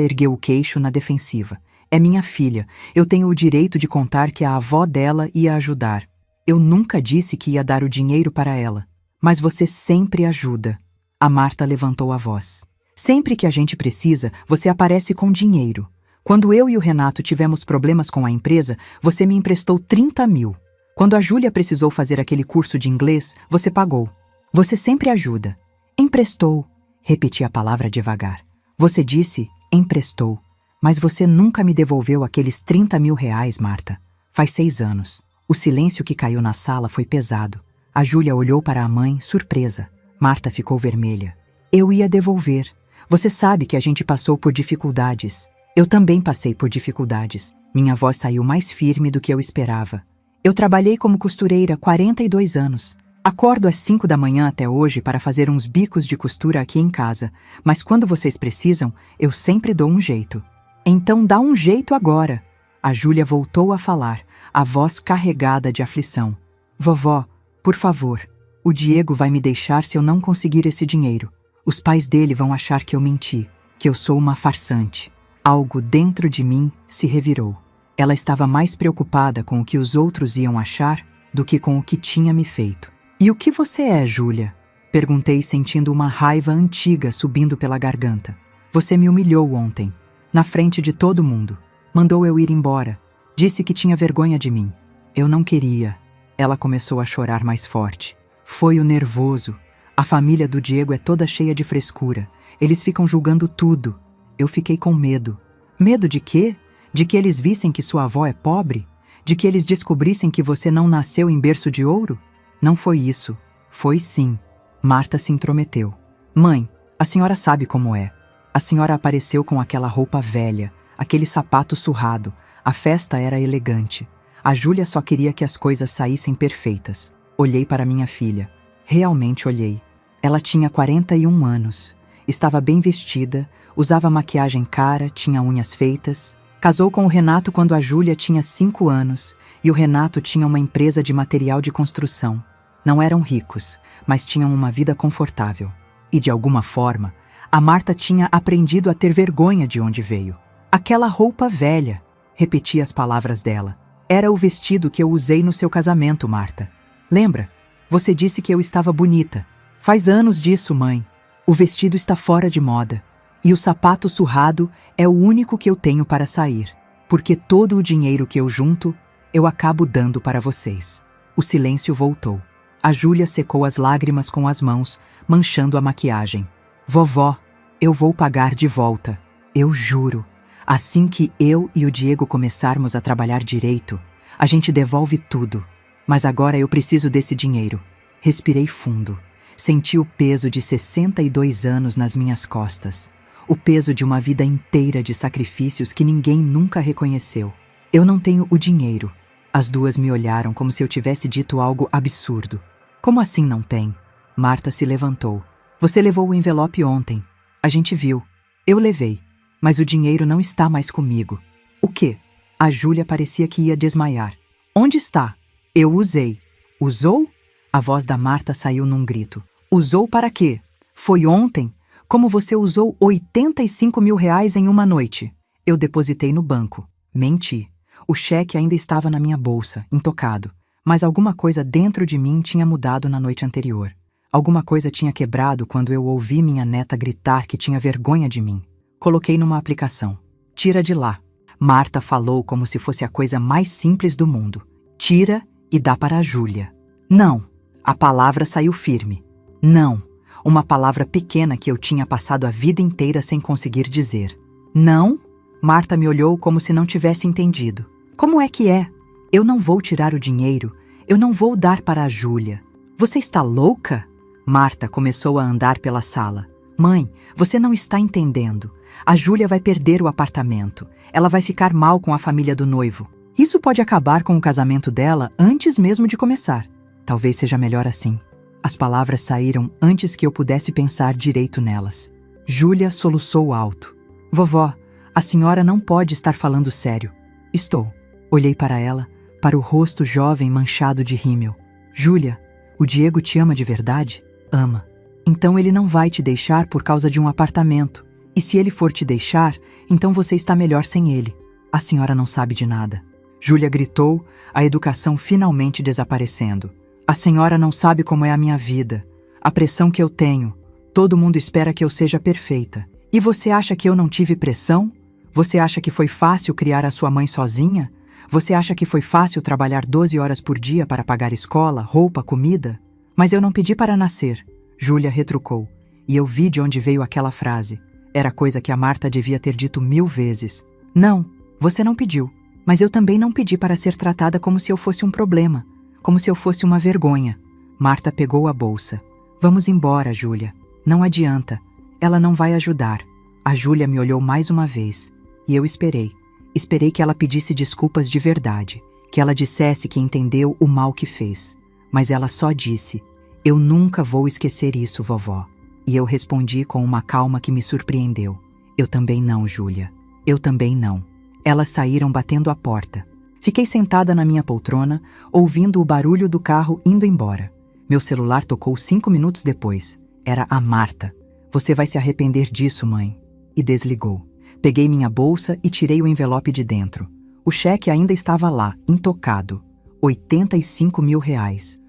ergueu o queixo na defensiva. "É minha filha. Eu tenho o direito de contar que a avó dela ia ajudar. Eu nunca disse que ia dar o dinheiro para ela. Mas você sempre ajuda." A Marta levantou a voz. "Sempre que a gente precisa, você aparece com dinheiro. Quando eu e o Renato tivemos problemas com a empresa, você me emprestou 30 mil. Quando a Júlia precisou fazer aquele curso de inglês, você pagou. Você sempre ajuda." "Emprestou." Repeti a palavra devagar. "Você disse emprestou. Mas você nunca me devolveu aqueles 30 mil reais, Marta. Faz 6 anos." O silêncio que caiu na sala foi pesado. A Júlia olhou para a mãe, surpresa. Marta ficou vermelha. "Eu ia devolver. Você sabe que a gente passou por dificuldades. Eu também passei por dificuldades." Minha voz saiu mais firme do que eu esperava. "Eu trabalhei como costureira 42 anos. Acordo às 5 da manhã até hoje para fazer uns bicos de costura aqui em casa, mas quando vocês precisam, eu sempre dou um jeito." "Então dá um jeito agora." A Júlia voltou a falar, a voz carregada de aflição. "Vovó, por favor, o Diego vai me deixar se eu não conseguir esse dinheiro. Os pais dele vão achar que eu menti, que eu sou uma farsante. Algo dentro de mim se revirou. Ela estava mais preocupada com o que os outros iam achar do que com o que tinha me feito. E o que você é, Júlia? Perguntei, sentindo uma raiva antiga subindo pela garganta. Você me humilhou ontem, na frente de todo mundo. Mandou eu ir embora. Disse que tinha vergonha de mim. Eu não queria. Ela começou a chorar mais forte. Foi o nervoso. A família do Diego é toda cheia de frescura. Eles ficam julgando tudo. Eu fiquei com medo. Medo de quê? De que eles vissem que sua avó é pobre? De que eles descobrissem que você não nasceu em berço de ouro? Não foi isso. Foi sim. Marta se intrometeu. Mãe, a senhora sabe como é. A senhora apareceu com aquela roupa velha, aquele sapato surrado. A festa era elegante. A Júlia só queria que as coisas saíssem perfeitas. Olhei para minha filha. Realmente olhei. Ela tinha 41 anos. Estava bem vestida, usava maquiagem cara, tinha unhas feitas. Casou com o Renato quando a Júlia tinha 5 anos e o Renato tinha uma empresa de material de construção. Não eram ricos, mas tinham uma vida confortável. E de alguma forma, a Marta tinha aprendido a ter vergonha de onde veio. Aquela roupa velha, repeti as palavras dela. Era o vestido que eu usei no seu casamento, Marta. Lembra? Você disse que eu estava bonita. Faz anos disso, mãe. O vestido está fora de moda. E o sapato surrado é o único que eu tenho para sair, porque todo o dinheiro que eu junto, eu acabo dando para vocês. O silêncio voltou. A Júlia secou as lágrimas com as mãos, manchando a maquiagem. Vovó, eu vou pagar de volta. Eu juro. Assim que eu e o Diego começarmos a trabalhar direito, a gente devolve tudo. Mas agora eu preciso desse dinheiro. Respirei fundo. Senti o peso de 62 anos nas minhas costas. O peso de uma vida inteira de sacrifícios que ninguém nunca reconheceu. Eu não tenho o dinheiro. As duas me olharam como se eu tivesse dito algo absurdo. Como assim não tem? Marta se levantou. Você levou o envelope ontem. A gente viu. Eu levei. Mas o dinheiro não está mais comigo. O quê? A Júlia parecia que ia desmaiar. Onde está? Eu usei. Usou? A voz da Marta saiu num grito. Usou para quê? Foi ontem? Como você usou 85 mil reais em uma noite? Eu depositei no banco. Menti. O cheque ainda estava na minha bolsa, intocado. Mas alguma coisa dentro de mim tinha mudado na noite anterior. Alguma coisa tinha quebrado quando eu ouvi minha neta gritar que tinha vergonha de mim. Coloquei numa aplicação. Tira de lá. Marta falou como se fosse a coisa mais simples do mundo. Tira e dá para a Júlia. Não. A palavra saiu firme. Não. Uma palavra pequena que eu tinha passado a vida inteira sem conseguir dizer. Não? Marta me olhou como se não tivesse entendido. Como é que é? Eu não vou tirar o dinheiro. Eu não vou dar para a Júlia. Você está louca? Marta começou a andar pela sala. Mãe, você não está entendendo. A Júlia vai perder o apartamento. Ela vai ficar mal com a família do noivo. Isso pode acabar com o casamento dela antes mesmo de começar. Talvez seja melhor assim. As palavras saíram antes que eu pudesse pensar direito nelas. Júlia soluçou alto. Vovó, a senhora não pode estar falando sério. Estou. Olhei para ela, para o rosto jovem manchado de rímel. Júlia, o Diego te ama de verdade? Ama. Então ele não vai te deixar por causa de um apartamento. E se ele for te deixar, então você está melhor sem ele. A senhora não sabe de nada. Júlia gritou, a educação finalmente desaparecendo. A senhora não sabe como é a minha vida, a pressão que eu tenho. Todo mundo espera que eu seja perfeita. E você acha que eu não tive pressão? Você acha que foi fácil criar a sua mãe sozinha? Você acha que foi fácil trabalhar 12 horas por dia para pagar escola, roupa, comida? Mas eu não pedi para nascer. Júlia retrucou. E eu vi de onde veio aquela frase. Era coisa que a Marta devia ter dito 1000 vezes. Não, você não pediu. Mas eu também não pedi para ser tratada como se eu fosse um problema. Como se eu fosse uma vergonha. Marta pegou a bolsa. Vamos embora, Júlia. Não adianta. Ela não vai ajudar. A Júlia me olhou mais uma vez. E eu esperei. Esperei que ela pedisse desculpas de verdade. Que ela dissesse que entendeu o mal que fez. Mas ela só disse, eu nunca vou esquecer isso, vovó. E eu respondi com uma calma que me surpreendeu. Eu também não, Júlia. Eu também não. Elas saíram batendo a porta. Fiquei sentada na minha poltrona, ouvindo o barulho do carro indo embora. Meu celular tocou 5 minutos depois. Era a Marta. Você vai se arrepender disso, mãe. E desligou. Peguei minha bolsa e tirei o envelope de dentro. O cheque ainda estava lá, intocado. R$ 85 mil.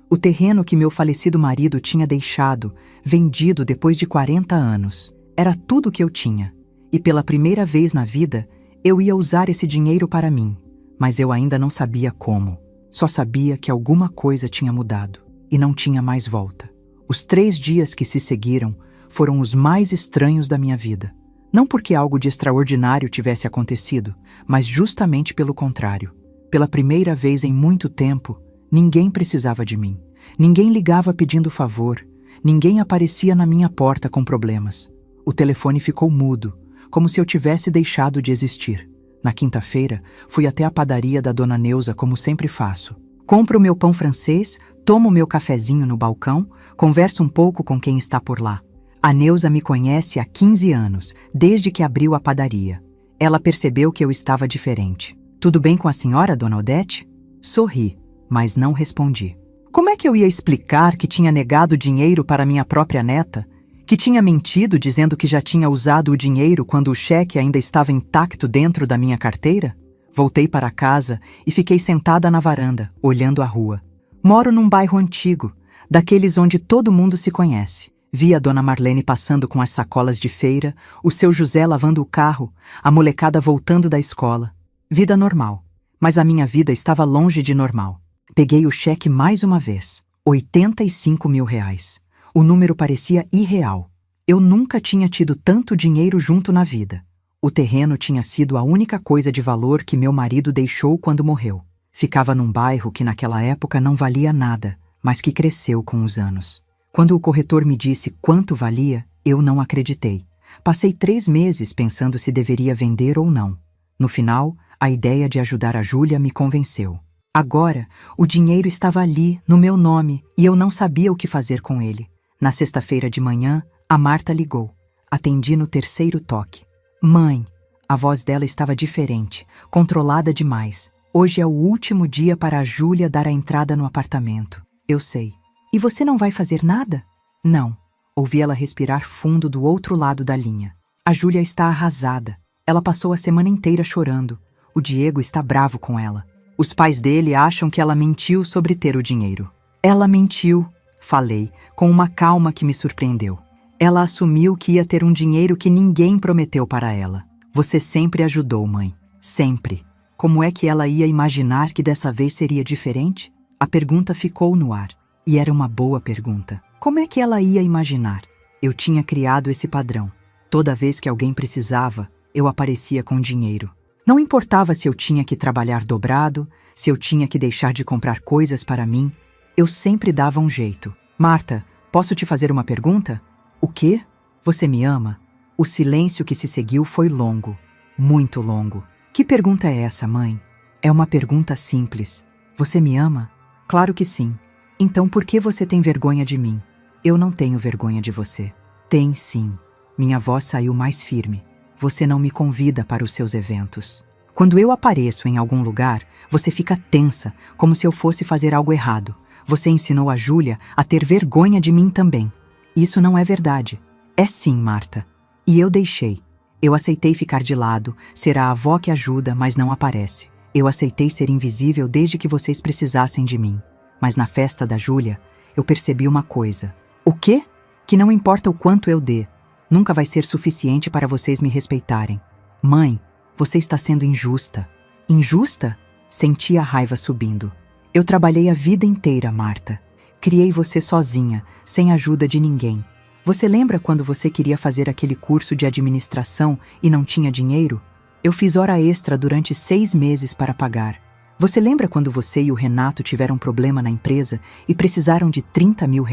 O terreno que meu falecido marido tinha deixado, vendido depois de 40 anos. Era tudo que eu tinha. E pela primeira vez na vida, eu ia usar esse dinheiro para mim. Mas eu ainda não sabia como. Só sabia que alguma coisa tinha mudado. E não tinha mais volta. Os 3 dias que se seguiram foram os mais estranhos da minha vida. Não porque algo de extraordinário tivesse acontecido, mas justamente pelo contrário. Pela primeira vez em muito tempo, ninguém precisava de mim. Ninguém ligava pedindo favor. Ninguém aparecia na minha porta com problemas. O telefone ficou mudo, como se eu tivesse deixado de existir. Na quinta-feira, fui até a padaria da Dona Neuza como sempre faço. Compro meu pão francês, tomo meu cafezinho no balcão, converso um pouco com quem está por lá. A Neuza me conhece há 15 anos, desde que abriu a padaria. Ela percebeu que eu estava diferente. Tudo bem com a senhora, Dona Odete? Sorri, mas não respondi. Como é que eu ia explicar que tinha negado dinheiro para minha própria neta? Que tinha mentido dizendo que já tinha usado o dinheiro quando o cheque ainda estava intacto dentro da minha carteira? Voltei para casa e fiquei sentada na varanda, olhando a rua. Moro num bairro antigo, daqueles onde todo mundo se conhece. Vi a Dona Marlene passando com as sacolas de feira, o seu José lavando o carro, a molecada voltando da escola. Vida normal. Mas a minha vida estava longe de normal. Peguei o cheque mais uma vez. R$ 85 mil. O número parecia irreal. Eu nunca tinha tido tanto dinheiro junto na vida. O terreno tinha sido a única coisa de valor que meu marido deixou quando morreu. Ficava num bairro que naquela época não valia nada, mas que cresceu com os anos. Quando o corretor me disse quanto valia, eu não acreditei. Passei 3 meses pensando se deveria vender ou não. No final, a ideia de ajudar a Júlia me convenceu. Agora, o dinheiro estava ali, no meu nome, e eu não sabia o que fazer com ele. Na sexta-feira de manhã, a Marta ligou. Atendi no 3º toque. Mãe, a voz dela estava diferente, controlada demais. Hoje é o último dia para a Júlia dar a entrada no apartamento. Eu sei. E você não vai fazer nada? Não. Ouvi ela respirar fundo do outro lado da linha. A Júlia está arrasada. Ela passou a semana inteira chorando. O Diego está bravo com ela. Os pais dele acham que ela mentiu sobre ter o dinheiro. Ela mentiu, falei, com uma calma que me surpreendeu. Ela assumiu que ia ter um dinheiro que ninguém prometeu para ela. Você sempre ajudou, mãe. Sempre. Como é que ela ia imaginar que dessa vez seria diferente? A pergunta ficou no ar. E era uma boa pergunta. Como é que ela ia imaginar? Eu tinha criado esse padrão. Toda vez que alguém precisava, eu aparecia com dinheiro. Não importava se eu tinha que trabalhar dobrado, se eu tinha que deixar de comprar coisas para mim, eu sempre dava um jeito. Marta, posso te fazer uma pergunta? O quê? Você me ama? O silêncio que se seguiu foi longo, muito longo. Que pergunta é essa, mãe? É uma pergunta simples. Você me ama? Claro que sim. Então por que você tem vergonha de mim? Eu não tenho vergonha de você. Tem sim. Minha voz saiu mais firme. Você não me convida para os seus eventos. Quando eu apareço em algum lugar, você fica tensa, como se eu fosse fazer algo errado. Você ensinou a Júlia a ter vergonha de mim também. Isso não é verdade. É sim, Marta. E eu deixei. Eu aceitei ficar de lado, ser a avó que ajuda, mas não aparece. Eu aceitei ser invisível desde que vocês precisassem de mim. Mas na festa da Júlia, eu percebi uma coisa. O quê? Que não importa o quanto eu dê, nunca vai ser suficiente para vocês me respeitarem. Mãe, você está sendo injusta. Injusta? Senti a raiva subindo. Eu trabalhei a vida inteira, Marta. Criei você sozinha, sem ajuda de ninguém. Você lembra quando você queria fazer aquele curso de administração e não tinha dinheiro? Eu fiz hora extra durante 6 meses para pagar. Você lembra quando você e o Renato tiveram problema na empresa e precisaram de R$ 30 mil?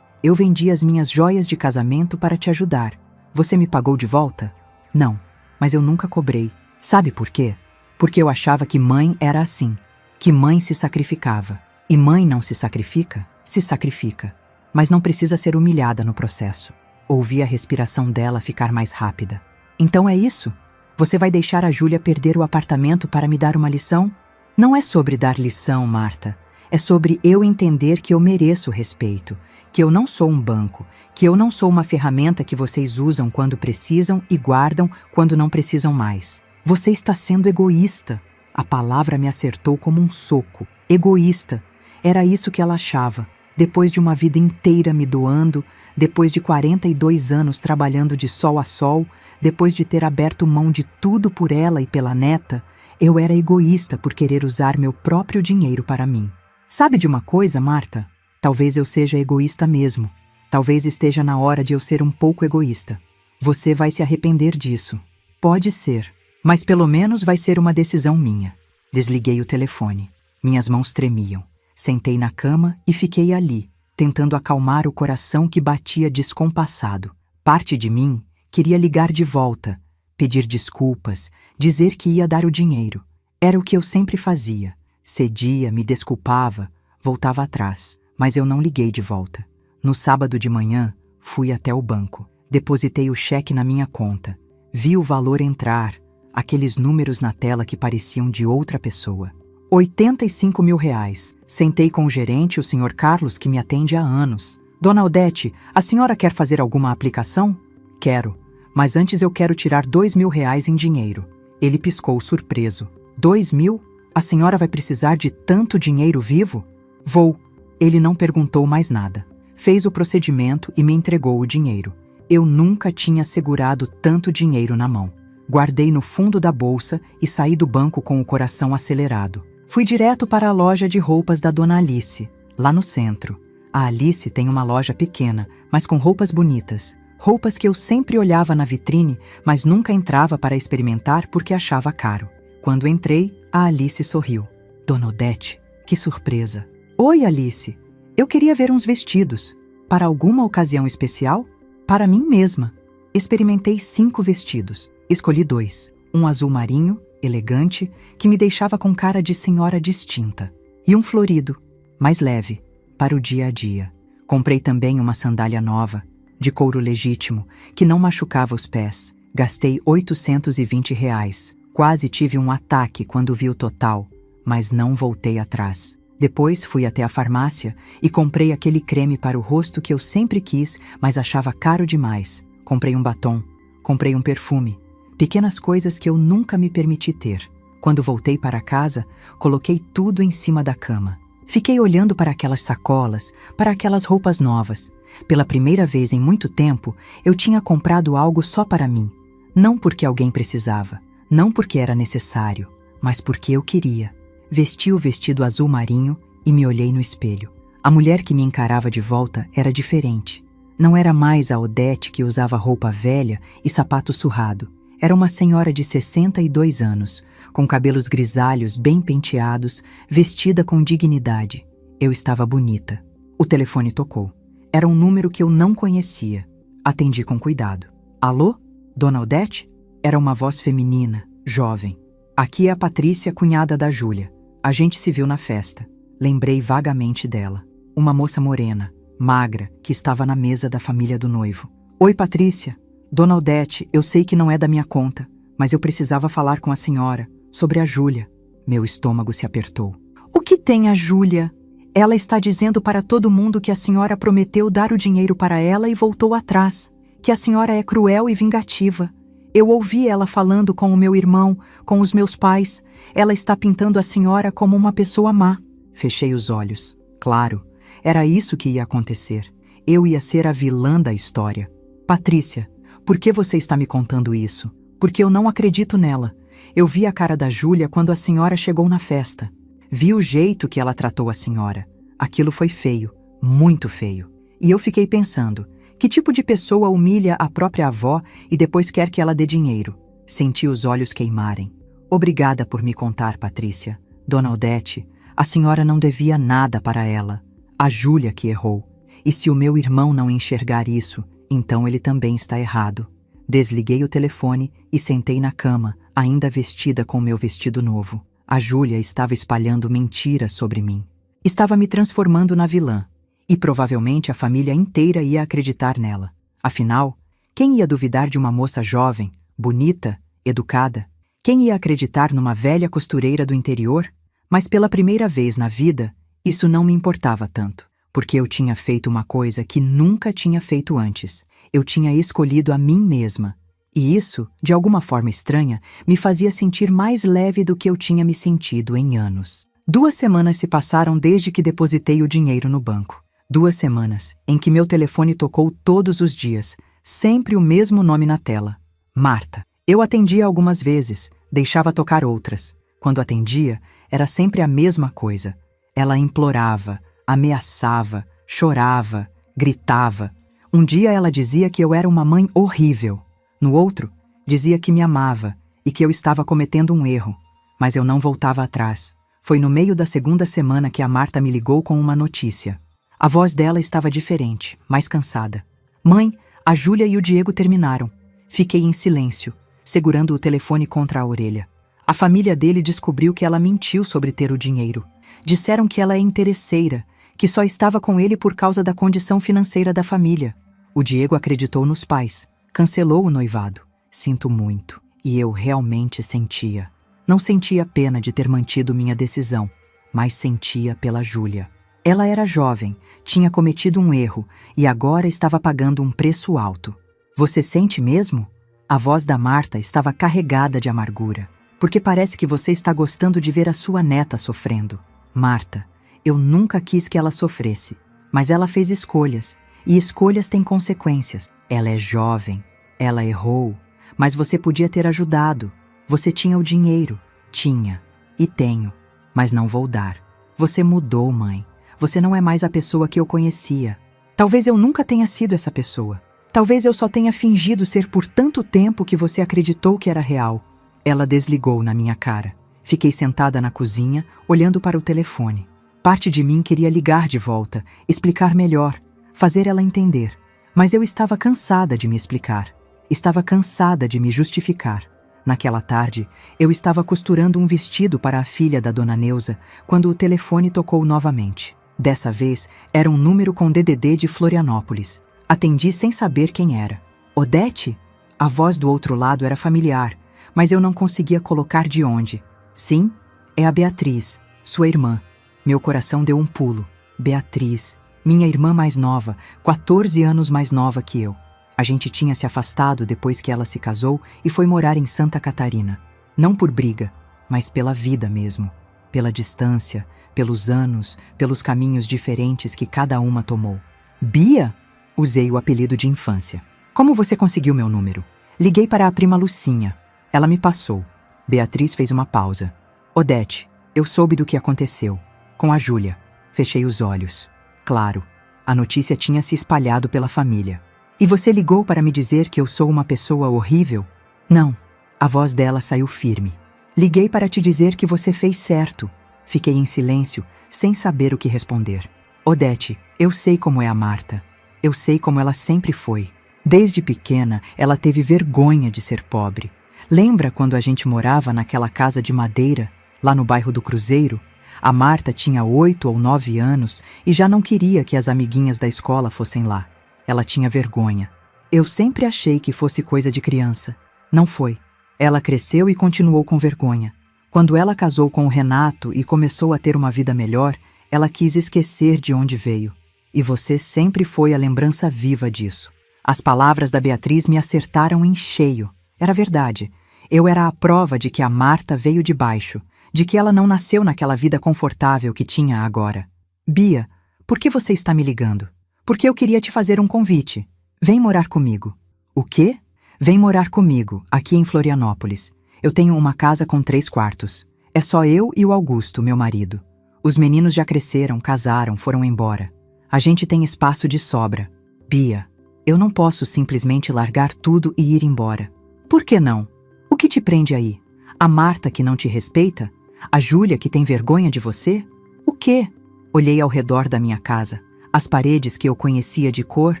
Eu vendi as minhas joias de casamento para te ajudar. Você me pagou de volta? Não, mas eu nunca cobrei. Sabe por quê? Porque eu achava que mãe era assim, que mãe se sacrificava. E mãe não se sacrifica? Se sacrifica. Mas não precisa ser humilhada no processo. Ouvi a respiração dela ficar mais rápida. Então é isso? Você vai deixar a Júlia perder o apartamento para me dar uma lição? Não é sobre dar lição, Marta. É sobre eu entender que eu mereço respeito, que eu não sou um banco, que eu não sou uma ferramenta que vocês usam quando precisam e guardam quando não precisam mais. Você está sendo egoísta. A palavra me acertou como um soco. Egoísta. Era isso que ela achava. Depois de uma vida inteira me doando, depois de 42 anos trabalhando de sol a sol, depois de ter aberto mão de tudo por ela e pela neta, eu era egoísta por querer usar meu próprio dinheiro para mim. Sabe de uma coisa, Marta? Talvez eu seja egoísta mesmo. Talvez esteja na hora de eu ser um pouco egoísta. Você vai se arrepender disso. Pode ser. Mas pelo menos vai ser uma decisão minha. Desliguei o telefone. Minhas mãos tremiam. Sentei na cama e fiquei ali, tentando acalmar o coração que batia descompassado. Parte de mim queria ligar de volta, pedir desculpas, dizer que ia dar o dinheiro. Era o que eu sempre fazia. Cedia, me desculpava, voltava atrás. Mas eu não liguei de volta. No sábado de manhã, fui até o banco. Depositei o cheque na minha conta. Vi o valor entrar, aqueles números na tela que pareciam de outra pessoa. 85 mil reais. Sentei com o gerente, o Sr. Carlos, que me atende há anos. Dona Odete, a senhora quer fazer alguma aplicação? Quero, mas antes eu quero tirar 2 mil reais em dinheiro. Ele piscou surpreso. 2 mil? A senhora vai precisar de tanto dinheiro vivo? Vou. Ele não perguntou mais nada. Fez o procedimento e me entregou o dinheiro. Eu nunca tinha segurado tanto dinheiro na mão. Guardei no fundo da bolsa e saí do banco com o coração acelerado. Fui direto para a loja de roupas da Dona Alice, lá no centro. A Alice tem uma loja pequena, mas com roupas bonitas. Roupas que eu sempre olhava na vitrine, mas nunca entrava para experimentar porque achava caro. Quando entrei, a Alice sorriu. Dona Odete, que surpresa! Oi, Alice. Eu queria ver uns vestidos. Para alguma ocasião especial? Para mim mesma. Experimentei 5 vestidos. Escolhi 2. Um azul marinho, elegante, que me deixava com cara de senhora distinta. E um florido, mais leve, para o dia a dia. Comprei também uma sandália nova, de couro legítimo, que não machucava os pés. Gastei 820 reais. Quase tive um ataque quando vi o total, mas não voltei atrás. Depois fui até a farmácia e comprei aquele creme para o rosto que eu sempre quis, mas achava caro demais. Comprei um batom, comprei um perfume. Pequenas coisas que eu nunca me permiti ter. Quando voltei para casa, coloquei tudo em cima da cama. Fiquei olhando para aquelas sacolas, para aquelas roupas novas. Pela primeira vez em muito tempo, eu tinha comprado algo só para mim. Não porque alguém precisava, não porque era necessário, mas porque eu queria. Vesti o vestido azul marinho e me olhei no espelho. A mulher que me encarava de volta era diferente. Não era mais a Odete que usava roupa velha e sapato surrado. Era uma senhora de 62 anos, com cabelos grisalhos bem penteados, vestida com dignidade. Eu estava bonita. O telefone tocou. Era um número que eu não conhecia. Atendi com cuidado. Alô? Dona Odete? Era uma voz feminina, jovem. Aqui é a Patrícia, cunhada da Júlia. A gente se viu na festa. Lembrei vagamente dela. Uma moça morena, magra, que estava na mesa da família do noivo. Oi, Patrícia. Dona Odete, eu sei que não é da minha conta, mas eu precisava falar com a senhora sobre a Júlia. Meu estômago se apertou. O que tem a Júlia? Ela está dizendo para todo mundo que a senhora prometeu dar o dinheiro para ela e voltou atrás, que a senhora é cruel e vingativa. Eu ouvi ela falando com o meu irmão, com os meus pais. Ela está pintando a senhora como uma pessoa má. Fechei os olhos. Claro, era isso que ia acontecer. Eu ia ser a vilã da história. Patrícia, por que você está me contando isso? Porque eu não acredito nela. Eu vi a cara da Júlia quando a senhora chegou na festa. Vi o jeito que ela tratou a senhora. Aquilo foi feio, muito feio. E eu fiquei pensando, que tipo de pessoa humilha a própria avó e depois quer que ela dê dinheiro? Senti os olhos queimarem. Obrigada por me contar, Patrícia. Dona Odete, a senhora não devia nada para ela. A Júlia que errou. E se o meu irmão não enxergar isso, então ele também está errado. Desliguei o telefone e sentei na cama, ainda vestida com meu vestido novo. A Júlia estava espalhando mentiras sobre mim. Estava me transformando na vilã. E provavelmente a família inteira ia acreditar nela. Afinal, quem ia duvidar de uma moça jovem, bonita, educada? Quem ia acreditar numa velha costureira do interior? Mas pela primeira vez na vida, isso não me importava tanto. porque eu tinha feito uma coisa que nunca tinha feito antes. Eu tinha escolhido a mim mesma. E isso, de alguma forma estranha, me fazia sentir mais leve do que eu tinha me sentido em anos. 2 semanas se passaram desde que depositei o dinheiro no banco. 2 semanas em que meu telefone tocou todos os dias, sempre o mesmo nome na tela: Marta. Eu atendia algumas vezes, deixava tocar outras. Quando atendia, era sempre a mesma coisa. Ela implorava, ameaçava, chorava, gritava. Um dia ela dizia que eu era uma mãe horrível. No outro, dizia que me amava e que eu estava cometendo um erro. Mas eu não voltava atrás. Foi no meio da 2ª semana que a Marta me ligou com uma notícia. A voz dela estava diferente, mais cansada. Mãe, a Júlia e o Diego terminaram. Fiquei em silêncio, segurando o telefone contra a orelha. A família dele descobriu que ela mentiu sobre ter o dinheiro. Disseram que ela é interesseira, que só estava com ele por causa da condição financeira da família. O Diego acreditou nos pais, cancelou o noivado. Sinto muito. E eu realmente sentia. Não sentia pena de ter mantido minha decisão, mas sentia pela Júlia. Ela era jovem, tinha cometido um erro e agora estava pagando um preço alto. Você sente mesmo? A voz da Marta estava carregada de amargura. Porque parece que você está gostando de ver a sua neta sofrendo. Marta, eu nunca quis que ela sofresse, mas ela fez escolhas, e escolhas têm consequências. Ela é jovem, ela errou, mas você podia ter ajudado. Você tinha o dinheiro. Tinha. E tenho. Mas não vou dar. Você mudou, mãe. Você não é mais a pessoa que eu conhecia. Talvez eu nunca tenha sido essa pessoa. Talvez eu só tenha fingido ser por tanto tempo que você acreditou que era real. Ela desligou na minha cara. Fiquei sentada na cozinha, olhando para o telefone. Parte de mim queria ligar de volta, explicar melhor, fazer ela entender. Mas eu estava cansada de me explicar. Estava cansada de me justificar. Naquela tarde, eu estava costurando um vestido para a filha da dona Neuza, quando o telefone tocou novamente. Dessa vez, era um número com DDD de Florianópolis. Atendi sem saber quem era. Odete? A voz do outro lado era familiar, mas eu não conseguia colocar de onde. Sim, é a Beatriz, sua irmã. Meu coração deu um pulo. Beatriz, minha irmã mais nova, 14 anos mais nova que eu. A gente tinha se afastado depois que ela se casou e foi morar em Santa Catarina. Não por briga, mas pela vida mesmo. Pela distância, pelos anos, pelos caminhos diferentes que cada uma tomou. Bia? Usei o apelido de infância. Como você conseguiu meu número? Liguei para a prima Lucinha. Ela me passou. Beatriz fez uma pausa. Odete, eu soube do que aconteceu. Com a Júlia. Fechei os olhos. Claro, a notícia tinha se espalhado pela família. E você ligou para me dizer que eu sou uma pessoa horrível? Não. A voz dela saiu firme. Liguei para te dizer que você fez certo. Fiquei em silêncio, sem saber o que responder. Odete, eu sei como é a Marta. Eu sei como ela sempre foi. Desde pequena, ela teve vergonha de ser pobre. Lembra quando a gente morava naquela casa de madeira, lá no bairro do Cruzeiro? A Marta tinha 8 ou 9 anos e já não queria que as amiguinhas da escola fossem lá. Ela tinha vergonha. Eu sempre achei que fosse coisa de criança. Não foi. Ela cresceu e continuou com vergonha. Quando ela casou com o Renato e começou a ter uma vida melhor, ela quis esquecer de onde veio. E você sempre foi a lembrança viva disso. As palavras da Beatriz me acertaram em cheio. Era verdade. Eu era a prova de que a Marta veio de baixo, de que ela não nasceu naquela vida confortável que tinha agora. Bia, por que você está me ligando? Porque eu queria te fazer um convite. Vem morar comigo. O quê? Vem morar comigo, aqui em Florianópolis. Eu tenho uma casa com 3 quartos. É só eu e o Augusto, meu marido. Os meninos já cresceram, casaram, foram embora. A gente tem espaço de sobra. Bia, eu não posso simplesmente largar tudo e ir embora. Por que não? O que te prende aí? A Marta que não te respeita? A Júlia que tem vergonha de você? O quê? Olhei ao redor da minha casa. As paredes que eu conhecia de cor,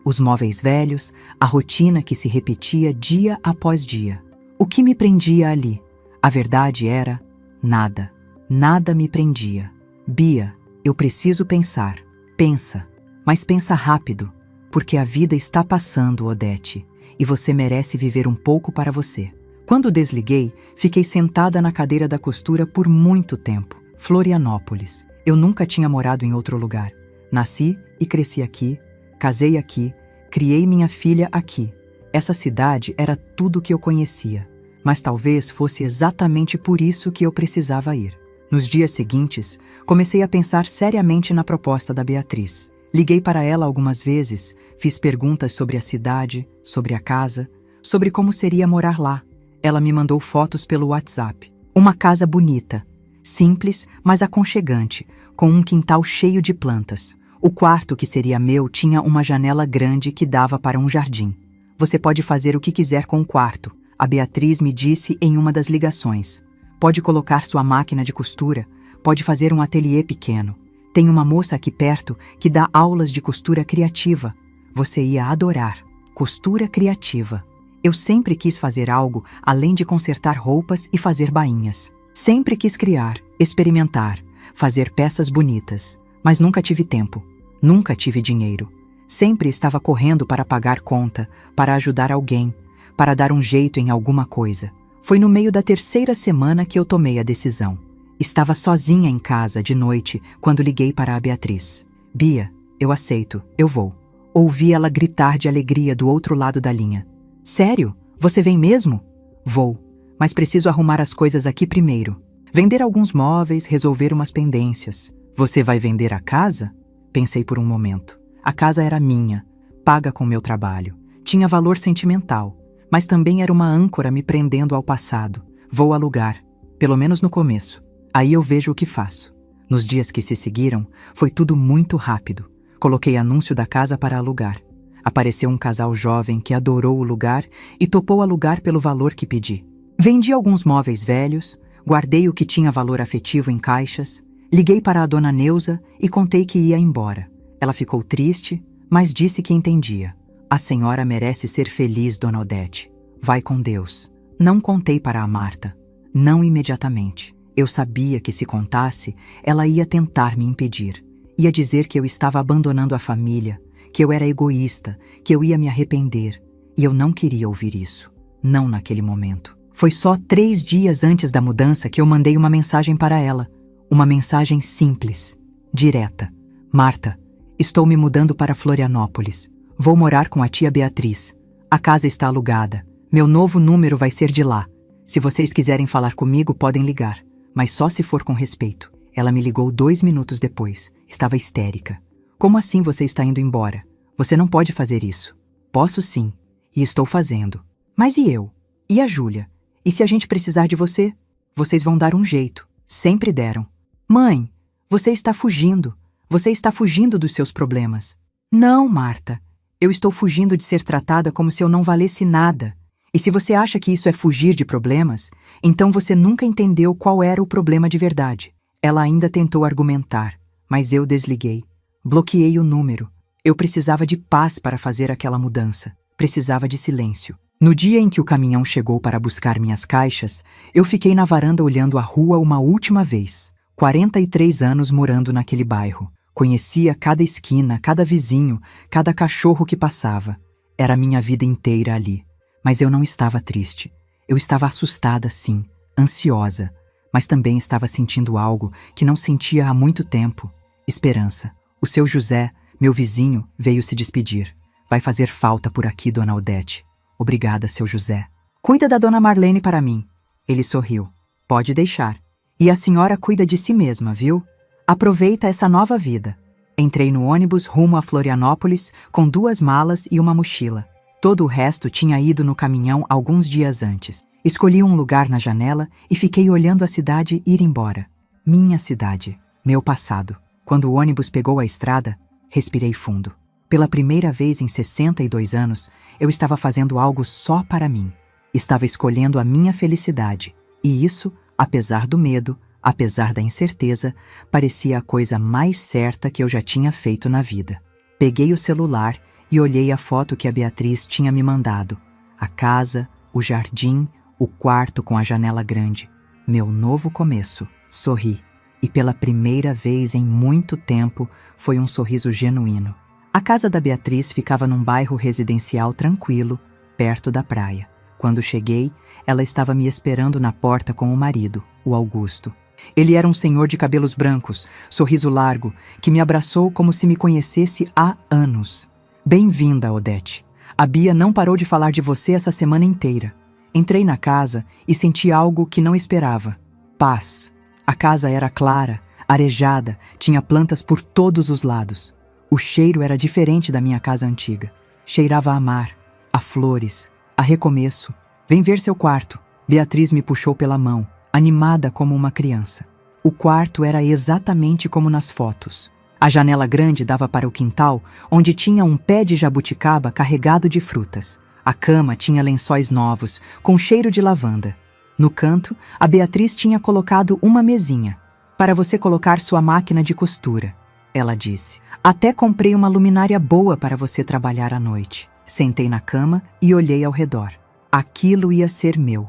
os móveis velhos, a rotina que se repetia dia após dia. O que me prendia ali? A verdade era nada. Nada me prendia. Bia, eu preciso pensar. Pensa, mas pensa rápido, porque a vida está passando, Odete, e você merece viver um pouco para você. Quando desliguei, fiquei sentada na cadeira da costura por muito tempo. Florianópolis. Eu nunca tinha morado em outro lugar. Nasci e cresci aqui, casei aqui, criei minha filha aqui. Essa cidade era tudo o que eu conhecia, mas talvez fosse exatamente por isso que eu precisava ir. Nos dias seguintes, comecei a pensar seriamente na proposta da Beatriz. Liguei para ela algumas vezes, fiz perguntas sobre a cidade, sobre a casa, sobre como seria morar lá. Ela me mandou fotos pelo WhatsApp. Uma casa bonita, simples, mas aconchegante, com um quintal cheio de plantas. O quarto que seria meu tinha uma janela grande que dava para um jardim. Você pode fazer o que quiser com o quarto, a Beatriz me disse em uma das ligações. Pode colocar sua máquina de costura, pode fazer um ateliê pequeno. Tem uma moça aqui perto que dá aulas de costura criativa. Você ia adorar. Costura criativa. Eu sempre quis fazer algo além de consertar roupas e fazer bainhas. Sempre quis criar, experimentar, fazer peças bonitas. Mas nunca tive tempo. Nunca tive dinheiro. Sempre estava correndo para pagar conta, para ajudar alguém, para dar um jeito em alguma coisa. Foi no meio da 3ª semana que eu tomei a decisão. Estava sozinha em casa de noite quando liguei para a Beatriz. Bia, eu aceito, eu vou. Ouvi ela gritar de alegria do outro lado da linha. Sério? Você vem mesmo? Vou, mas preciso arrumar as coisas aqui primeiro. Vender alguns móveis, resolver umas pendências. Você vai vender a casa? Pensei por um momento. A casa era minha, paga com meu trabalho. Tinha valor sentimental, mas também era uma âncora me prendendo ao passado. Vou alugar, pelo menos no começo. Aí eu vejo o que faço. Nos dias que se seguiram, foi tudo muito rápido. Coloquei anúncio da casa para alugar. Apareceu um casal jovem que adorou o lugar e topou alugar pelo valor que pedi. Vendi alguns móveis velhos, guardei o que tinha valor afetivo em caixas, liguei para a dona Neuza e contei que ia embora. Ela ficou triste, mas disse que entendia. A senhora merece ser feliz, dona Odete. Vai com Deus. Não contei para a Marta. Não imediatamente. Eu sabia que se contasse, ela ia tentar me impedir. Ia dizer que eu estava abandonando a família, que eu era egoísta, que eu ia me arrepender. E eu não queria ouvir isso. Não naquele momento. Foi só 3 dias antes da mudança que eu mandei uma mensagem para ela. Uma mensagem simples, direta. Marta, estou me mudando para Florianópolis. Vou morar com a tia Beatriz. A casa está alugada. Meu novo número vai ser de lá. Se vocês quiserem falar comigo, podem ligar. Mas só se for com respeito. Ela me ligou 2 minutos depois. Estava histérica. Como assim você está indo embora? Você não pode fazer isso. Posso sim. E estou fazendo. Mas e eu? E a Júlia? E se a gente precisar de você? Vocês vão dar um jeito. Sempre deram. Mãe, você está fugindo. Você está fugindo dos seus problemas. Não, Marta. Eu estou fugindo de ser tratada como se eu não valesse nada. E se você acha que isso é fugir de problemas, então você nunca entendeu qual era o problema de verdade. Ela ainda tentou argumentar, mas eu desliguei. Bloqueei o número. Eu precisava de paz para fazer aquela mudança. Precisava de silêncio. No dia em que o caminhão chegou para buscar minhas caixas, eu fiquei na varanda olhando a rua uma última vez. 43 anos morando naquele bairro. Conhecia cada esquina, cada vizinho, cada cachorro que passava. Era a minha vida inteira ali. Mas eu não estava triste. Eu estava assustada, sim, ansiosa, mas também estava sentindo algo que não sentia há muito tempo. Esperança. O seu José, meu vizinho, veio se despedir. Vai fazer falta por aqui, dona Odete. Obrigada, seu José. Cuida da dona Marlene para mim. Ele sorriu. Pode deixar. E a senhora cuida de si mesma, viu? Aproveita essa nova vida. Entrei no ônibus rumo a Florianópolis com 2 malas e uma mochila. Todo o resto tinha ido no caminhão alguns dias antes. Escolhi um lugar na janela e fiquei olhando a cidade ir embora. Minha cidade, meu passado. Quando o ônibus pegou a estrada, respirei fundo. Pela primeira vez em 62 anos, eu estava fazendo algo só para mim. Estava escolhendo a minha felicidade. E isso, apesar do medo, apesar da incerteza, parecia a coisa mais certa que eu já tinha feito na vida. Peguei o celular e olhei a foto que a Beatriz tinha me mandado. A casa, o jardim, o quarto com a janela grande. Meu novo começo. Sorri. E pela primeira vez em muito tempo, foi um sorriso genuíno. A casa da Beatriz ficava num bairro residencial tranquilo, perto da praia. Quando cheguei, ela estava me esperando na porta com o marido, o Augusto. Ele era um senhor de cabelos brancos, sorriso largo, que me abraçou como se me conhecesse há anos. Bem-vinda, Odete. A Bia não parou de falar de você essa semana inteira. Entrei na casa e senti algo que não esperava. Paz. A casa era clara, arejada, tinha plantas por todos os lados. O cheiro era diferente da minha casa antiga. Cheirava a mar, a flores, a recomeço. Vem ver seu quarto. Beatriz me puxou pela mão, animada como uma criança. O quarto era exatamente como nas fotos. A janela grande dava para o quintal, onde tinha um pé de jabuticaba carregado de frutas. A cama tinha lençóis novos, com cheiro de lavanda. No canto, a Beatriz tinha colocado uma mesinha, para você colocar sua máquina de costura, ela disse. Até comprei uma luminária boa para você trabalhar à noite. Sentei na cama e olhei ao redor. Aquilo ia ser meu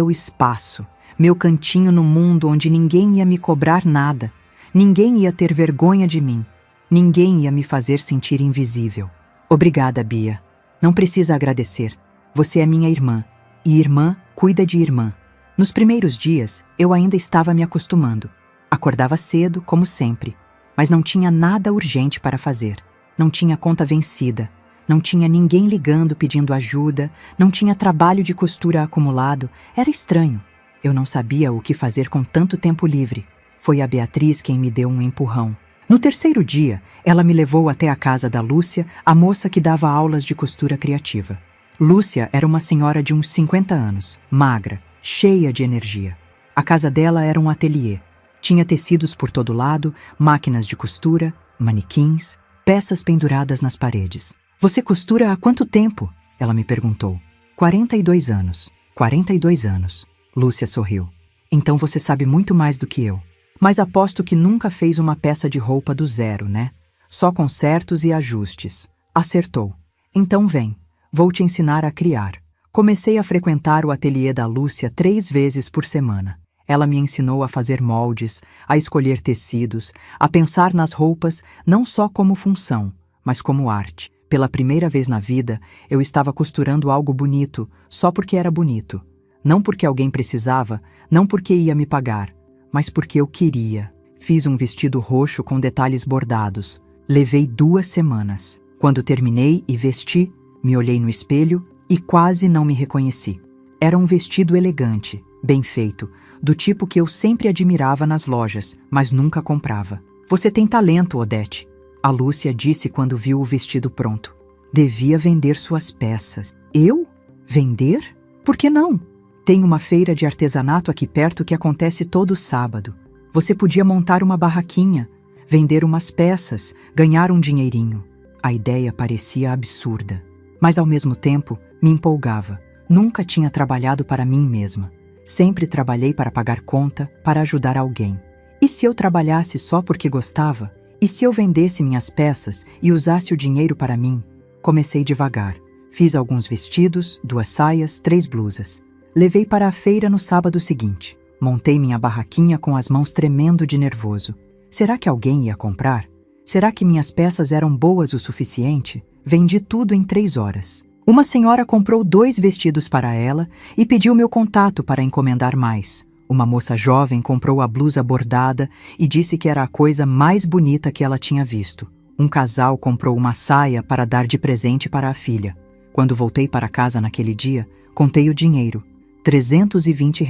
espaço, meu cantinho no mundo onde ninguém ia me cobrar nada, ninguém ia ter vergonha de mim, ninguém ia me fazer sentir invisível. Obrigada, Bia. Não precisa agradecer. Você é minha irmã, e irmã cuida de irmã. Nos primeiros dias, eu ainda estava me acostumando. Acordava cedo, como sempre, mas não tinha nada urgente para fazer. Não tinha conta vencida, não tinha ninguém ligando pedindo ajuda, não tinha trabalho de costura acumulado. Era estranho. Eu não sabia o que fazer com tanto tempo livre. Foi a Beatriz quem me deu um empurrão. No terceiro dia, ela me levou até a casa da Lúcia, a moça que dava aulas de costura criativa. Lúcia era uma senhora de uns 50 anos, magra, cheia de energia. A casa dela era um ateliê. Tinha tecidos por todo lado, máquinas de costura, manequins, peças penduradas nas paredes. Você costura há quanto tempo? Ela me perguntou. 42 anos. 42 anos. Lúcia sorriu. Então você sabe muito mais do que eu. Mas aposto que nunca fez uma peça de roupa do zero, né? Só consertos e ajustes. Acertou. Então vem. Vou te ensinar a criar. Comecei a frequentar o ateliê da Lúcia 3 vezes por semana. Ela me ensinou a fazer moldes, a escolher tecidos, a pensar nas roupas não só como função, mas como arte. Pela primeira vez na vida, eu estava costurando algo bonito, só porque era bonito. Não porque alguém precisava, não porque ia me pagar, mas porque eu queria. Fiz um vestido roxo com detalhes bordados. Levei 2 semanas. Quando terminei e vesti, me olhei no espelho e quase não me reconheci. Era um vestido elegante, bem feito, do tipo que eu sempre admirava nas lojas, mas nunca comprava. Você tem talento, Odete, a Lúcia disse quando viu o vestido pronto. Devia vender suas peças. Eu? Vender? Por que não? Tem uma feira de artesanato aqui perto que acontece todo sábado. Você podia montar uma barraquinha, vender umas peças, ganhar um dinheirinho. A ideia parecia absurda, mas ao mesmo tempo me empolgava. Nunca tinha trabalhado para mim mesma. Sempre trabalhei para pagar conta, para ajudar alguém. E se eu trabalhasse só porque gostava? E se eu vendesse minhas peças e usasse o dinheiro para mim? Comecei devagar. Fiz alguns vestidos, 2 saias, 3 blusas. Levei para a feira no sábado seguinte. Montei minha barraquinha com as mãos tremendo de nervoso. Será que alguém ia comprar? Será que minhas peças eram boas o suficiente? Vendi tudo em 3 horas. Uma senhora comprou 2 vestidos para ela e pediu meu contato para encomendar mais. Uma moça jovem comprou a blusa bordada e disse que era a coisa mais bonita que ela tinha visto. Um casal comprou uma saia para dar de presente para a filha. Quando voltei para casa naquele dia, contei o dinheiro. R$ 320.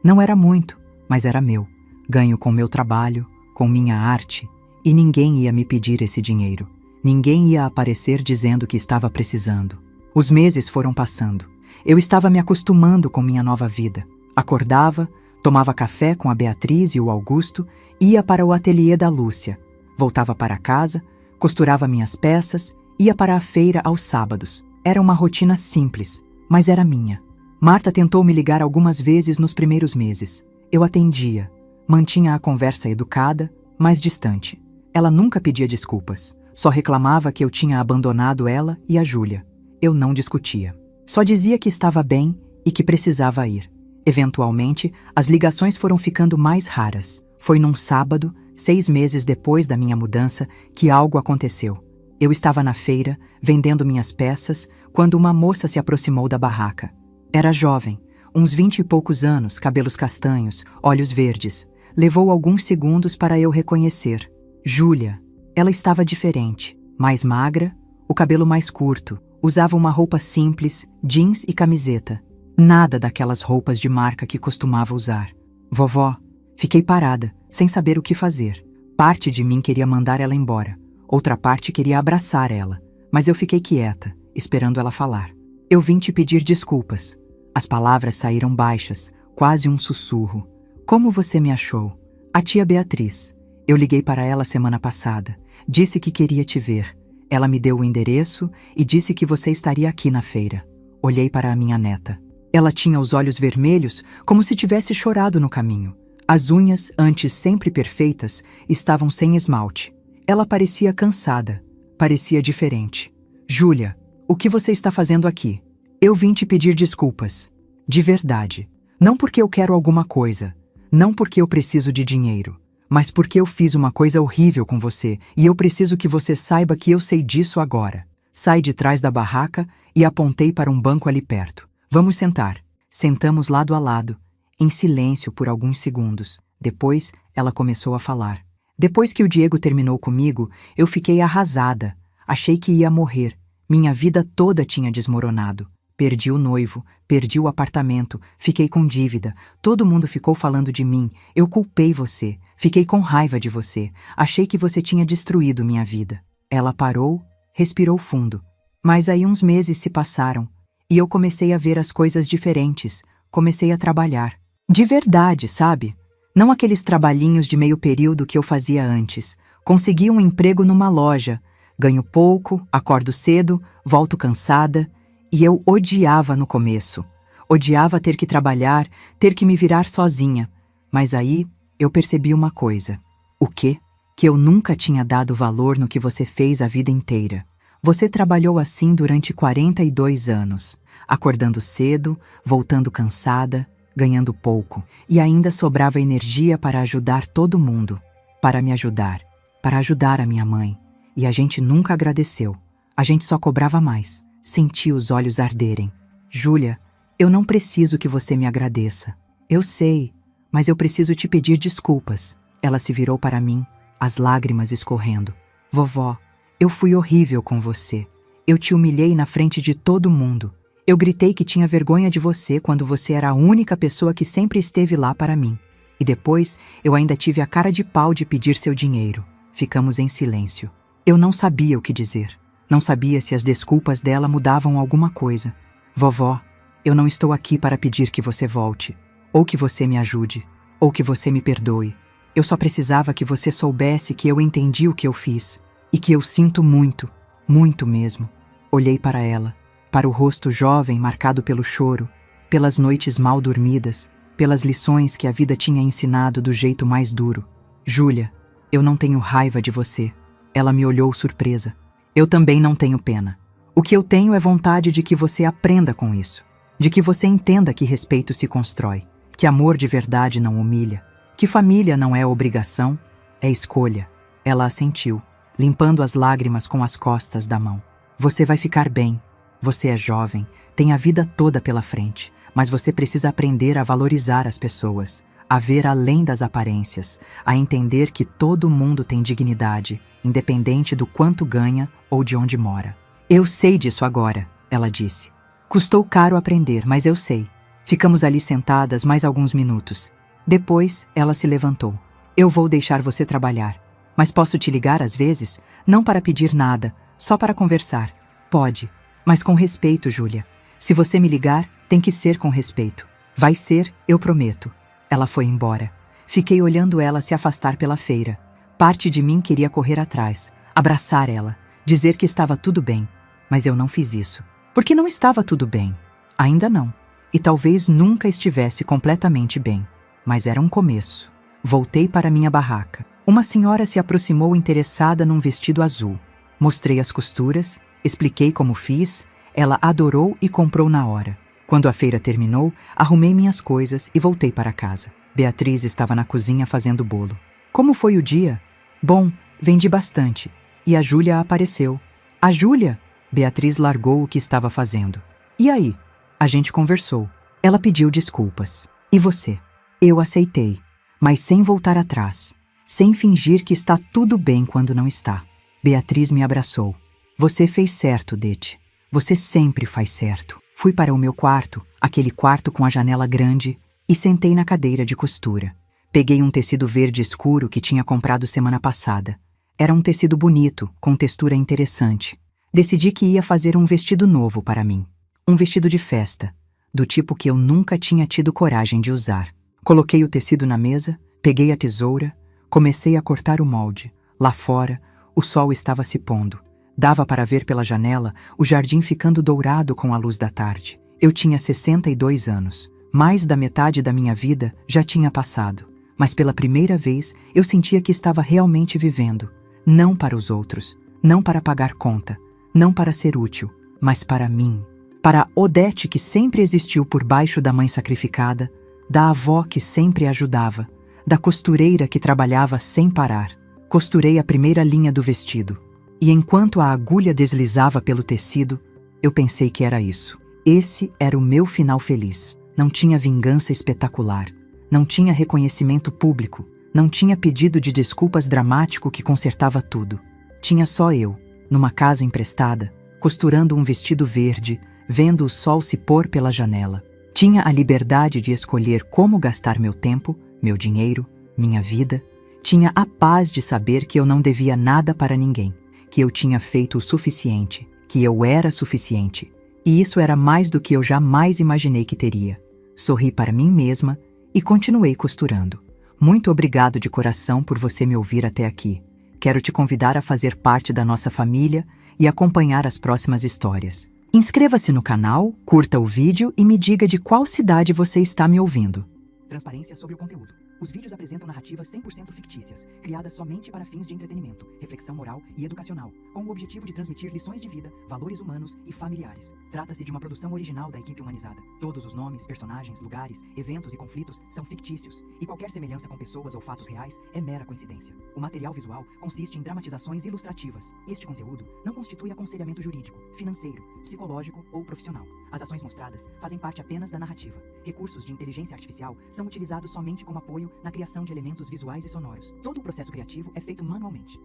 Não era muito, mas era meu. Ganho com meu trabalho, com minha arte, e ninguém ia me pedir esse dinheiro. Ninguém ia aparecer dizendo que estava precisando. Os meses foram passando. Eu estava me acostumando com minha nova vida. Acordava, tomava café com a Beatriz e o Augusto, ia para o ateliê da Lúcia. Voltava para casa, costurava minhas peças, ia para a feira aos sábados. Era uma rotina simples, mas era minha. Marta tentou me ligar algumas vezes nos primeiros meses. Eu atendia, mantinha a conversa educada, mas distante. Ela nunca pedia desculpas. Só reclamava que eu tinha abandonado ela e a Júlia. Eu não discutia. Só dizia que estava bem e que precisava ir. Eventualmente, as ligações foram ficando mais raras. Foi num sábado, 6 meses depois da minha mudança, que algo aconteceu. Eu estava na feira, vendendo minhas peças, quando uma moça se aproximou da barraca. Era jovem, uns 20 e poucos anos, cabelos castanhos, olhos verdes. Levou alguns segundos para eu reconhecer. Júlia. Ela estava diferente, mais magra, o cabelo mais curto, usava uma roupa simples, jeans e camiseta. Nada daquelas roupas de marca que costumava usar. Vovó, fiquei parada, sem saber o que fazer. Parte de mim queria mandar ela embora, outra parte queria abraçar ela, mas eu fiquei quieta, esperando ela falar. Eu vim te pedir desculpas. As palavras saíram baixas, quase um sussurro. Como você me achou? A tia Beatriz. Eu liguei para ela semana passada. Disse que queria te ver. Ela me deu o endereço e disse que você estaria aqui na feira. Olhei para a minha neta. Ela tinha os olhos vermelhos, como se tivesse chorado no caminho. As unhas, antes sempre perfeitas, estavam sem esmalte. Ela parecia cansada. Parecia diferente. Júlia, o que você está fazendo aqui? Eu vim te pedir desculpas. De verdade. Não porque eu quero alguma coisa. Não porque eu preciso de dinheiro. Mas porque eu fiz uma coisa horrível com você e eu preciso que você saiba que eu sei disso agora. Saí de trás da barraca e apontei para um banco ali perto. Vamos sentar. Sentamos lado a lado, em silêncio por alguns segundos. Depois, ela começou a falar. Depois que o Diego terminou comigo, eu fiquei arrasada. Achei que ia morrer. Minha vida toda tinha desmoronado. Perdi o noivo, perdi o apartamento, fiquei com dívida. Todo mundo ficou falando de mim. Eu culpei você. Fiquei com raiva de você. Achei que você tinha destruído minha vida. Ela parou, respirou fundo. Mas aí uns meses se passaram. E eu comecei a ver as coisas diferentes. Comecei a trabalhar. De verdade, sabe? Não aqueles trabalhinhos de meio período que eu fazia antes. Consegui um emprego numa loja. Ganho pouco, acordo cedo, volto cansada. E eu odiava no começo. Odiava ter que trabalhar, ter que me virar sozinha. Mas aí eu percebi uma coisa. O quê? Que eu nunca tinha dado valor no que você fez a vida inteira. Você trabalhou assim durante 42 anos. Acordando cedo, voltando cansada, ganhando pouco. E ainda sobrava energia para ajudar todo mundo. Para me ajudar. Para ajudar a minha mãe. E a gente nunca agradeceu. A gente só cobrava mais. Senti os olhos arderem. Júlia, eu não preciso que você me agradeça. Eu sei, mas eu preciso te pedir desculpas. Ela se virou para mim, as lágrimas escorrendo. Vovó, eu fui horrível com você. Eu te humilhei na frente de todo mundo. Eu gritei que tinha vergonha de você quando você era a única pessoa que sempre esteve lá para mim. E depois, eu ainda tive a cara de pau de pedir seu dinheiro. Ficamos em silêncio. Eu não sabia o que dizer. Não sabia se as desculpas dela mudavam alguma coisa. Vovó, eu não estou aqui para pedir que você volte, ou que você me ajude, ou que você me perdoe. Eu só precisava que você soubesse que eu entendi o que eu fiz, e que eu sinto muito, muito mesmo. Olhei para ela, para o rosto jovem marcado pelo choro, pelas noites mal dormidas, pelas lições que a vida tinha ensinado do jeito mais duro. Júlia, eu não tenho raiva de você. Ela me olhou surpresa. Eu também não tenho pena. O que eu tenho é vontade de que você aprenda com isso. De que você entenda que respeito se constrói. Que amor de verdade não humilha. Que família não é obrigação, é escolha. Ela assentiu, limpando as lágrimas com as costas da mão. Você vai ficar bem. Você é jovem, tem a vida toda pela frente. Mas você precisa aprender a valorizar as pessoas. A ver além das aparências, a entender que todo mundo tem dignidade, independente do quanto ganha ou de onde mora. Eu sei disso agora, ela disse. Custou caro aprender, mas eu sei. Ficamos ali sentadas mais alguns minutos. Depois, ela se levantou. Eu vou deixar você trabalhar, mas posso te ligar às vezes? Não para pedir nada, só para conversar. Pode, mas com respeito, Júlia. Se você me ligar, tem que ser com respeito. Vai ser, eu prometo. Ela foi embora. Fiquei olhando ela se afastar pela feira. Parte de mim queria correr atrás, abraçar ela, dizer que estava tudo bem. Mas eu não fiz isso. Porque não estava tudo bem. Ainda não. E talvez nunca estivesse completamente bem. Mas era um começo. Voltei para minha barraca. Uma senhora se aproximou interessada num vestido azul. Mostrei as costuras, expliquei como fiz. Ela adorou e comprou na hora. Quando a feira terminou, arrumei minhas coisas e voltei para casa. Beatriz estava na cozinha fazendo bolo. Como foi o dia? Bom, vendi bastante. E a Júlia apareceu. A Júlia? Beatriz largou o que estava fazendo. E aí? A gente conversou. Ela pediu desculpas. E você? Eu aceitei. mas sem voltar atrás, sem fingir que está tudo bem quando não está. Beatriz me abraçou. Você fez certo, Dete. Você sempre faz certo. Fui para o meu quarto, aquele quarto com a janela grande, e sentei na cadeira de costura. Peguei um tecido verde escuro que tinha comprado semana passada. Era um tecido bonito, com textura interessante. Decidi que ia fazer um vestido novo para mim. Um vestido de festa, do tipo que eu nunca tinha tido coragem de usar. Coloquei o tecido na mesa, peguei a tesoura, comecei a cortar o molde. Lá fora, o sol estava se pondo. Dava para ver pela janela o jardim ficando dourado com a luz da tarde. Eu tinha 62 anos. Mais da metade da minha vida já tinha passado. Mas pela primeira vez eu sentia que estava realmente vivendo. Não para os outros, não para pagar conta, não para ser útil, mas para mim. Para a Odete que sempre existiu por baixo da mãe sacrificada, da avó que sempre ajudava, da costureira que trabalhava sem parar. Costurei a primeira linha do vestido. E enquanto a agulha deslizava pelo tecido, eu pensei que era isso. Esse era o meu final feliz. Não tinha vingança espetacular. Não tinha reconhecimento público. Não tinha pedido de desculpas dramático que consertava tudo. Tinha só eu, numa casa emprestada, costurando um vestido verde, vendo o sol se pôr pela janela. Tinha a liberdade de escolher como gastar meu tempo, meu dinheiro, minha vida. Tinha a paz de saber que eu não devia nada para ninguém, que eu tinha feito o suficiente, que eu era suficiente. E isso era mais do que eu jamais imaginei que teria. Sorri para mim mesma e continuei costurando. Muito obrigado de coração por você me ouvir até aqui. Quero te convidar a fazer parte da nossa família e acompanhar as próximas histórias. Inscreva-se no canal, curta o vídeo e me diga de qual cidade você está me ouvindo. Transparência sobre o conteúdo. Os vídeos apresentam narrativas 100% fictícias, criadas somente para fins de entretenimento, reflexão moral e educacional, com o objetivo de transmitir lições de vida, valores humanos e familiares. Trata-se de uma produção original da equipe humanizada. Todos os nomes, personagens, lugares, eventos e conflitos são fictícios, e qualquer semelhança com pessoas ou fatos reais é mera coincidência. O material visual consiste em dramatizações ilustrativas. Este conteúdo não constitui aconselhamento jurídico, financeiro, psicológico ou profissional. As ações mostradas fazem parte apenas da narrativa. Recursos de inteligência artificial são utilizados somente como apoio na criação de elementos visuais e sonoros. Todo o processo criativo é feito manualmente.